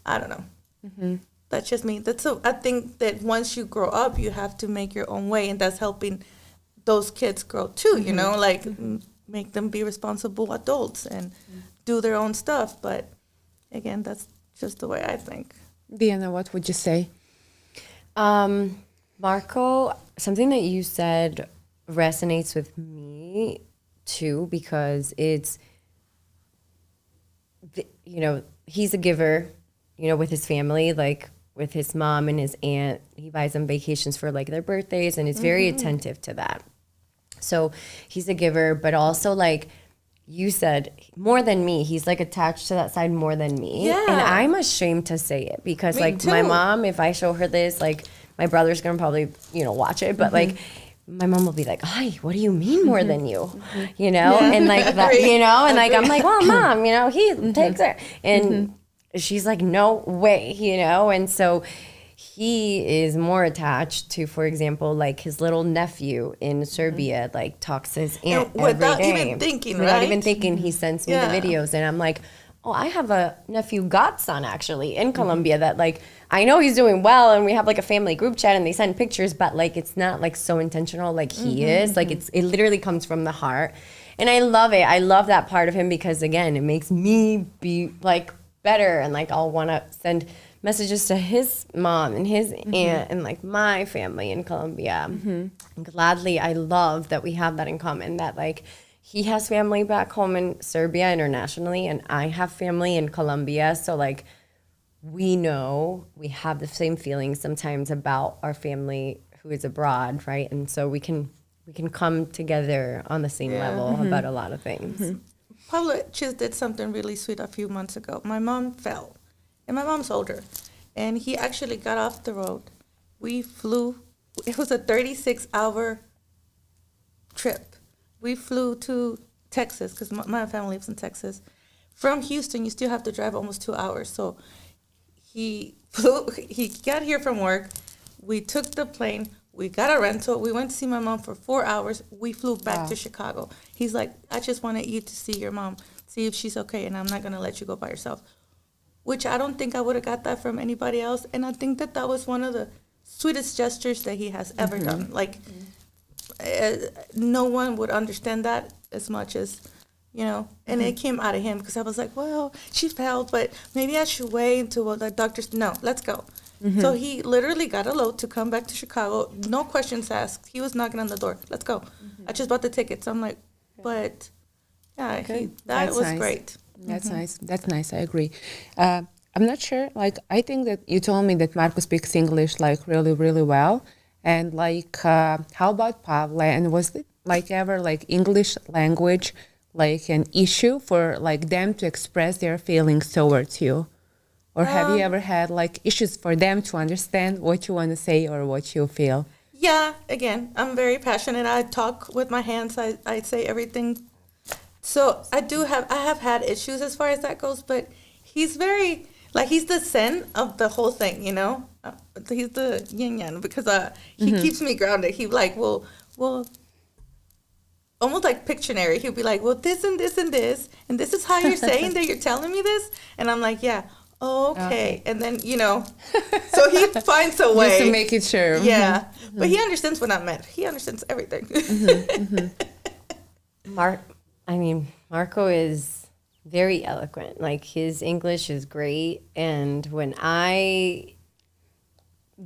[SPEAKER 3] I don't know. That's just me. I think that once you grow up, you have to make your own way, and that's helping those kids grow too, you know, like make them be responsible adults and do their own stuff. But again, that's just the way I think.
[SPEAKER 1] Diana, what would you say?
[SPEAKER 2] Marco, something that you said resonates with me too, because it's, you know, he's a giver, you know, with his family, like with his mom and his aunt. He buys them vacations for like their birthdays and is very attentive to that. So he's a giver, but also like you said, more than me. He's like attached to that side more than me. Yeah. And I'm ashamed to say it because me like too. My mom, if I show her this, like my brother's gonna probably, you know, watch it, but like my mom will be like, "Ay, what do you mean more than you?" You know, and like that, you know, and like I'm like, "Well, mom, you know, he takes her," and she's like, "No way," you know, and so he is more attached to, for example, like his little nephew in Serbia, like talks to his aunt
[SPEAKER 3] without
[SPEAKER 2] every day.
[SPEAKER 3] Even thinking,
[SPEAKER 2] without even thinking, he sends me the videos, and I'm like, oh, I have a nephew godson actually in Colombia that like, I know he's doing well, and we have like a family group chat and they send pictures, but like, it's not like so intentional like he is. Like it literally comes from the heart. And I love it. I love that part of him because again, it makes me be like better, and like I'll want to send messages to his mom and his aunt and like my family in Colombia. And gladly, I love that we have that in common, that like he has family back home in Serbia internationally, and I have family in Colombia. So like we know we have the same feelings sometimes about our family who is abroad, right? And so we can come together on the same level about a lot of things.
[SPEAKER 3] Pablo just did something really sweet a few months ago. My mom fell, and my mom's older, and he actually got off the road. We flew. It was a 36-hour trip. We flew to Texas because my family lives in Texas. From Houston, you still have to drive almost 2 hours. So he got here from work. We took the plane. We got a rental. We went to see my mom for 4 hours. We flew back to Chicago. He's like, I just wanted you to see your mom, see if she's okay, and I'm not going to let you go by yourself. Which I don't think I would have got that from anybody else. And I think that was one of the sweetest gestures that he has ever done. Like, no one would understand that as much as, you know, and it came out of him because I was like, well, she fell, but maybe I should wait until the doctors, no, let's go. So he literally got a load to come back to Chicago, no questions asked. He was knocking on the door. Let's go. I just bought the tickets. I'm like, but yeah, that was nice. Great.
[SPEAKER 1] That's nice. That's nice. I agree. I'm not sure. Like, I think that you told me that Marco speaks English like really, really well. And like, how about Pavle? And was it like ever like English language like an issue for like them to express their feelings towards you? Or have you ever had like issues for them to understand what you want to say or what you feel?
[SPEAKER 3] Yeah, again, I'm very passionate. I talk with my hands. I say everything. So I have had issues as far as that goes, but he's very, like, he's the zen of the whole thing, you know? He's the yin yang because he keeps me grounded. He like, well, almost like Pictionary. He'll be like, well, this and this and this, and this is how you're saying that you're telling me this? And I'm like, yeah. Okay. And then, you know, so he finds a way.
[SPEAKER 1] Just to make it sure.
[SPEAKER 3] Yeah. But he understands what I meant. He understands everything.
[SPEAKER 2] Marco is very eloquent. Like his English is great. And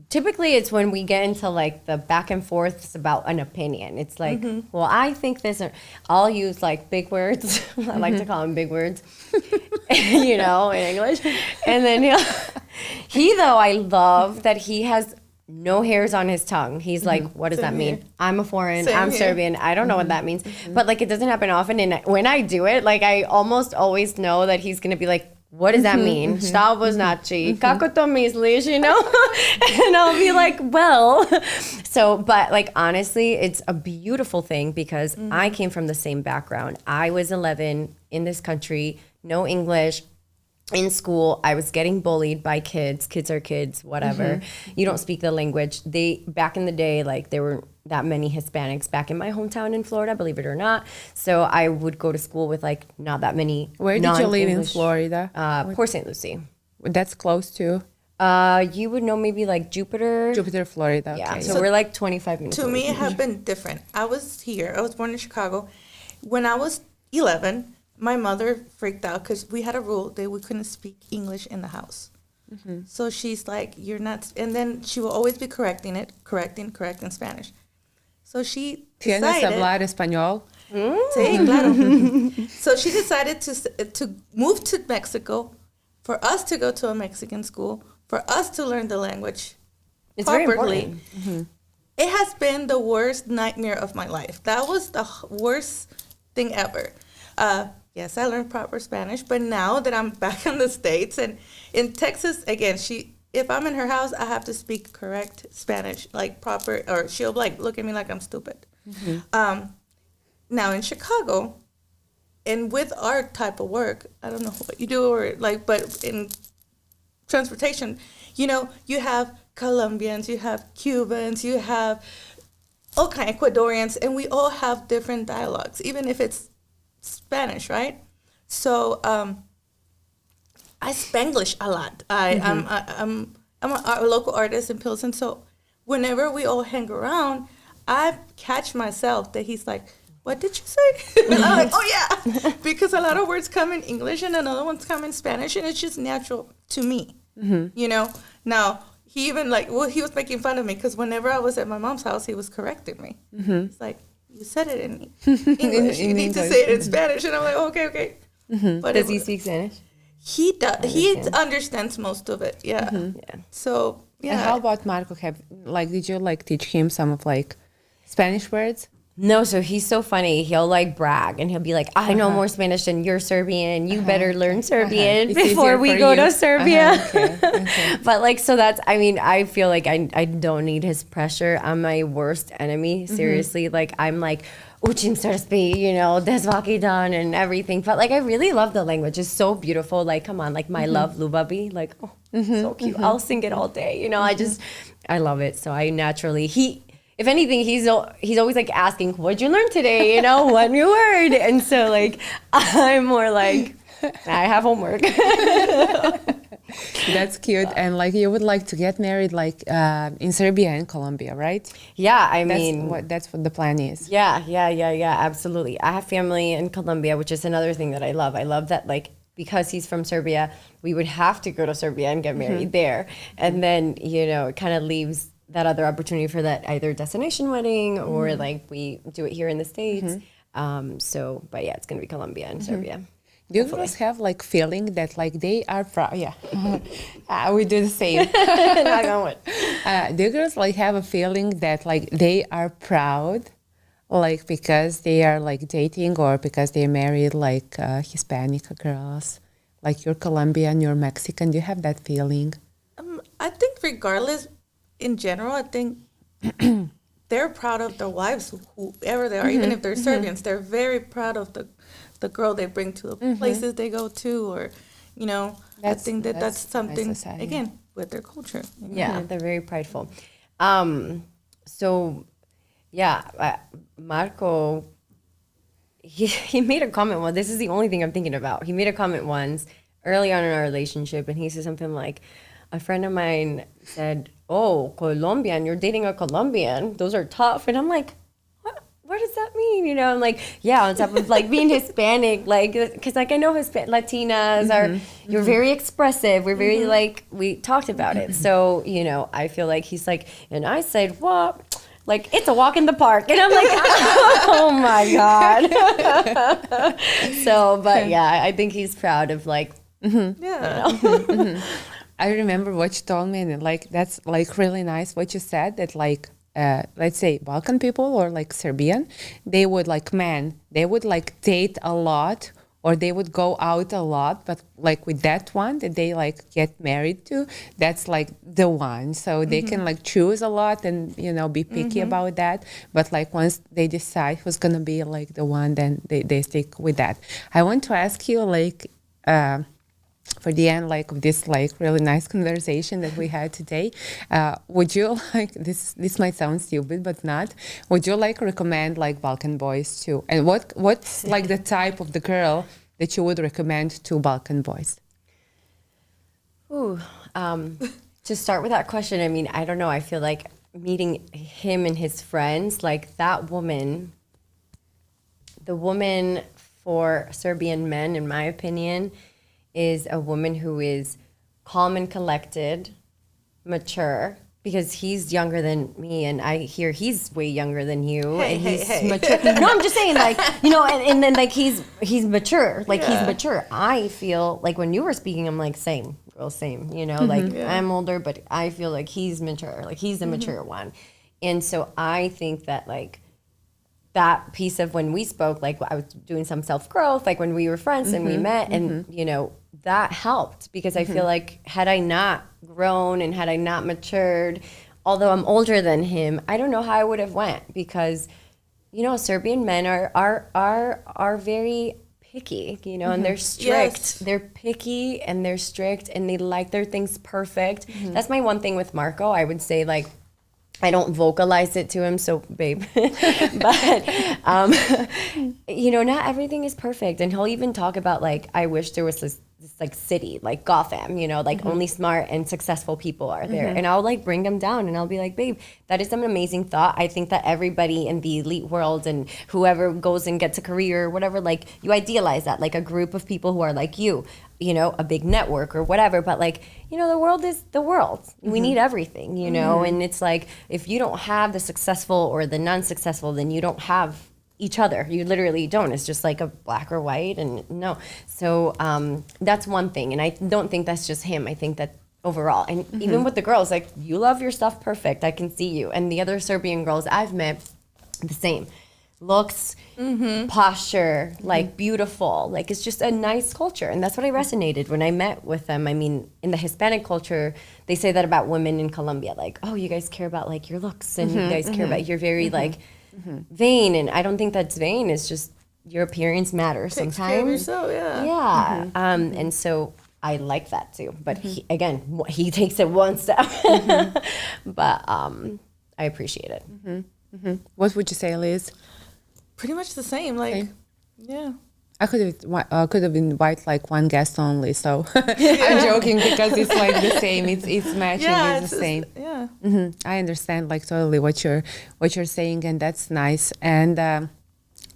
[SPEAKER 2] typically it's when we get into like the back and forth about an opinion. It's like, well, I think this, or I'll use like big words. I like to call them big words, in English. And then though, I love that he has no hairs on his tongue. He's like, what does that mean? I'm a foreign, I'm Serbian. I don't know what that means. But like, it doesn't happen often. And when I do it, like I almost always know that he's going to be like, what does that mean? Šta znači? Kako to misliš, And I'll be like, well. So, but like, honestly, it's a beautiful thing because I came from the same background. I was 11 in this country, no English. In school, I was getting bullied by kids. Kids are kids, whatever. You don't speak the language. Back in the day, like there were that many Hispanics back in my hometown in Florida, believe it or not. So I would go to school with like not that many.
[SPEAKER 1] Where did you live in Florida?
[SPEAKER 2] Port St. Lucie.
[SPEAKER 1] That's close to?
[SPEAKER 2] You would know maybe like Jupiter,
[SPEAKER 1] Florida.
[SPEAKER 2] Yeah,
[SPEAKER 1] Okay.
[SPEAKER 2] so we're like 25 minutes
[SPEAKER 3] To
[SPEAKER 2] away.
[SPEAKER 3] me, it had been different. I was born in Chicago. When I was 11, my mother freaked out because we had a rule that we couldn't speak English in the house. So she's like, you're not, and then she will always be correcting Spanish. So she
[SPEAKER 1] ¿Tienes
[SPEAKER 3] decided,
[SPEAKER 1] hablar español?
[SPEAKER 3] Sí, claro. So she decided to move to Mexico, for us to go to a Mexican school, for us to learn the language
[SPEAKER 2] It's very
[SPEAKER 3] properly.
[SPEAKER 2] important.
[SPEAKER 3] It has been the worst nightmare of my life. That was the worst thing ever. Yes, I learned proper Spanish, but now that I'm back in the States and in Texas, again, if I'm in her house, I have to speak correct Spanish, like proper, or she'll like look at me like I'm stupid. Now in Chicago, and with our type of work, I don't know what you do or like, but in transportation, you have Colombians, you have Cubans, you have all kind of Ecuadorians, and we all have different dialogues, even if it's Spanish, right? So I Spanglish a lot. I'm a local artist in Pilsen, so whenever we all hang around, I catch myself that he's like, what did you say? And I'm like, oh yeah, because a lot of words come in English and another ones come in Spanish, and it's just natural to me, Now, he even he was making fun of me because whenever I was at my mom's house, he was correcting me. He's like, you said it in English. You need to say it in Spanish. And I'm like, okay. But
[SPEAKER 2] Does he speak Spanish?
[SPEAKER 3] He does. He understands most of it. Yeah.
[SPEAKER 2] Yeah.
[SPEAKER 3] So, yeah.
[SPEAKER 1] And how about Marco? Did you teach him some of Spanish words?
[SPEAKER 2] No, so he's so funny. He'll brag and he'll be like, I know more Spanish than you're Serbian. You better learn Serbian before we go to Serbia.
[SPEAKER 1] Okay.
[SPEAKER 2] But so that's, I feel like I don't need his pressure. I'm my worst enemy. Seriously. I'm like, učim srpski, desvakidan and everything. But I really love the language. It's so beautiful. Come on, my love, Lubabi. So cute. I'll sing it all day. I love it. So I naturally, if anything, he's always asking, what'd you learn today? What new word? And so I'm more I have homework.
[SPEAKER 1] That's cute. And you would like to get married in Serbia and Colombia, right?
[SPEAKER 2] Yeah,
[SPEAKER 1] that's what the plan is.
[SPEAKER 2] Yeah, absolutely. I have family in Colombia, which is another thing that I love. I love that because he's from Serbia, we would have to go to Serbia and get married there. And then, it kind of leaves that other opportunity for that either destination wedding or we do it here in the States. But yeah, it's going to be Colombia and Serbia.
[SPEAKER 1] Do you girls have feeling that they are proud? Yeah, we do the same. Do you girls have a feeling that they are proud, because they are dating or because they married Hispanic girls, you're Colombian, you're Mexican? Do you have that feeling?
[SPEAKER 3] I think regardless, in general, I think they're proud of their wives, whoever they are, even if they're Serbians. They're very proud of the girl they bring to the places they go to, or, I think that's something, nice again, with their culture.
[SPEAKER 2] Yeah, they're very prideful. So, yeah, Marco, he made a comment. Well, this is the only thing I'm thinking about. He made a comment once early on in our relationship, and he said something like, a friend of mine said, oh, Colombian, you're dating a Colombian. Those are tough. And I'm like, what? what does that mean? You know, I'm like, yeah, on top of like being Hispanic, like, because like I know Latinas are, you're very expressive. We're very like, we talked about it. So, you know, I feel like he's like, and I said, what? Like, it's a walk in the park. And I'm like, oh my God. So, but yeah, I think he's proud of like,
[SPEAKER 3] Yeah.
[SPEAKER 2] you know.
[SPEAKER 1] I remember what you told me, and like that's like really nice what you said, that like let's say Balkan people or like Serbian, they would like they would like date a lot, or they would go out a lot, but like with that one that they like get married to, that's like the one. So they can like choose a lot and, you know, be picky about that. But like once they decide who's gonna be like the one, then they stick with that. I want to ask you like for the end, like of this like really nice conversation that we had today, would you like, this might sound stupid but not, would you like recommend like Balkan boys too? And what's like the type of the girl that you would recommend to Balkan boys?
[SPEAKER 2] Ooh, to start with that question, I mean, I don't know. I feel like meeting him and his friends, like that woman, the woman for Serbian men, in my opinion, is a woman who is calm and collected, mature, because he's younger than me, and I hear he's way younger than you, and he's mature. No, I'm just saying, like, you know, and then like he's mature, like he's mature. I feel like when you were speaking, I'm like, same, girl, same, you know, like I'm older, but I feel like he's mature, like he's the mature one. And so I think that like that piece of when we spoke, like I was doing some self-growth, like when we were friends and we met, and you know, that helped, because I feel like had I not grown and had I not matured, although I'm older than him, I don't know how I would have went, because, you know, Serbian men are very picky, you know, and they're strict.
[SPEAKER 3] Yes.
[SPEAKER 2] They're picky and they're strict and they like their things perfect. That's my one thing with Marco. I would say, like, I don't vocalize it to him, so babe. But, you know, not everything is perfect. And he'll even talk about, like, I wish there was this like city, like Gotham, you know, like only smart and successful people are there. And I'll like bring them down and I'll be like, babe, that is an amazing thought. I think that everybody in the elite world and whoever goes and gets a career or whatever, like you idealize that, like a group of people who are like you know, a big network or whatever. But like, you know, the world is the world. We need everything, you know, and it's like, if you don't have the successful or the non-successful, then you don't have each other. You literally don't. It's just like a black or white, and no. So that's one thing. And I don't think that's just him. I think that overall, and even with the girls, like, you love your stuff perfect. I can see you. And the other Serbian girls I've met, the same. Looks, posture, like beautiful. Like, it's just a nice culture. And that's what I resonated when I met with them. I mean, in the Hispanic culture, they say that about women in Colombia. Like, oh, you guys care about like your looks, and you guys care about, you're very like vain. And I don't think that's vain. It's just your appearance matters
[SPEAKER 3] Takes
[SPEAKER 2] sometimes.
[SPEAKER 3] care of yourself, yeah.
[SPEAKER 2] Yeah. And so I like that too. But he, again, he takes it one step. But I appreciate it.
[SPEAKER 1] What would you say, Liz?
[SPEAKER 3] Pretty much the same. Like, yeah.
[SPEAKER 1] I could have invited like one guest only, so I'm joking, because it's like the same. It's matching.
[SPEAKER 3] Yeah,
[SPEAKER 1] it's the same.
[SPEAKER 3] Yeah.
[SPEAKER 1] I understand like totally what you're saying, and that's nice. And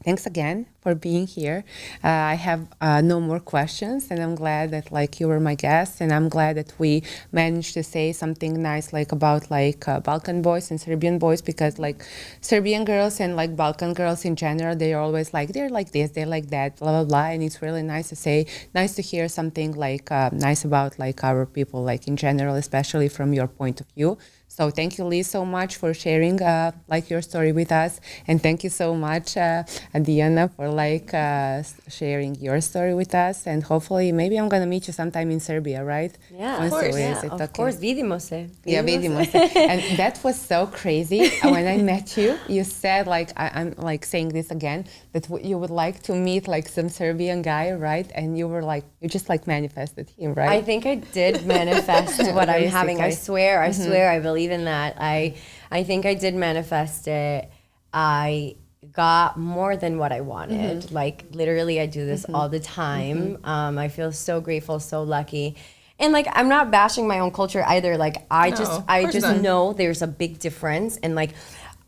[SPEAKER 1] thanks again for being here. I have no more questions, and I'm glad that like you were my guest, and I'm glad that we managed to say something nice like about like Balkan boys and Serbian boys, because like Serbian girls and like Balkan girls in general, they're always like, they're like this, they're like that, blah blah blah, and it's really nice to hear something like nice about like our people, like in general, especially from your point of view. So thank you, Liz, so much for sharing like your story with us, and thank you so much, Diana, for like sharing your story with us. And hopefully, maybe I'm gonna meet you sometime in Serbia, right?
[SPEAKER 2] Yeah,
[SPEAKER 1] Once
[SPEAKER 2] of course.
[SPEAKER 1] a
[SPEAKER 2] Yeah,
[SPEAKER 1] visit,
[SPEAKER 2] of course. Vidimo se.
[SPEAKER 1] Yeah, vidimo se. And that was so crazy. When I met you, you said like, I'm like saying this again, that you would like to meet like some Serbian guy, right? And you were like, you just like manifested him, right?
[SPEAKER 2] I think I did manifest what I'm having. I swear, I believe in that. I think I did manifest it. I got more than what I wanted. Like, literally, I do this all the time. I feel so grateful, so lucky. And like, I'm not bashing my own culture either. Like, I just know there's a big difference. And like,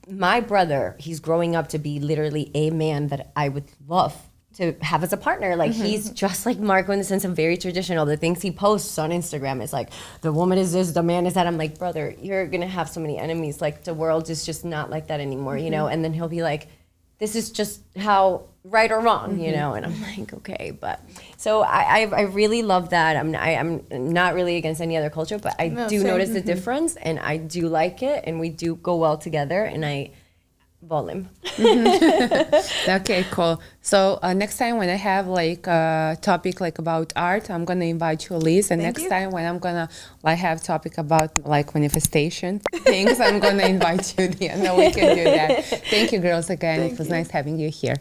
[SPEAKER 2] my brother, he's growing up to be literally a man that I would love to have as a partner. Like he's just like Marco in the sense of very traditional. The things he posts on Instagram is like, the woman is this, the man is that. I'm like, brother, you're gonna have so many enemies. Like the world is just not like that anymore, you know? And then he'll be like, this is just how right or wrong, you know? And I'm like, okay, but so I really love that. I'm not really against any other culture, but I do notice the difference, and I do like it, and we do go well together, and I vole him.
[SPEAKER 1] Okay, cool. So next time when I have like a topic like about art, I'm gonna invite you, Elise. And next time when I'm gonna like have topic about like manifestation things, I'm gonna invite you, Diana. We can do that. Thank you, girls, again. It was nice having you here.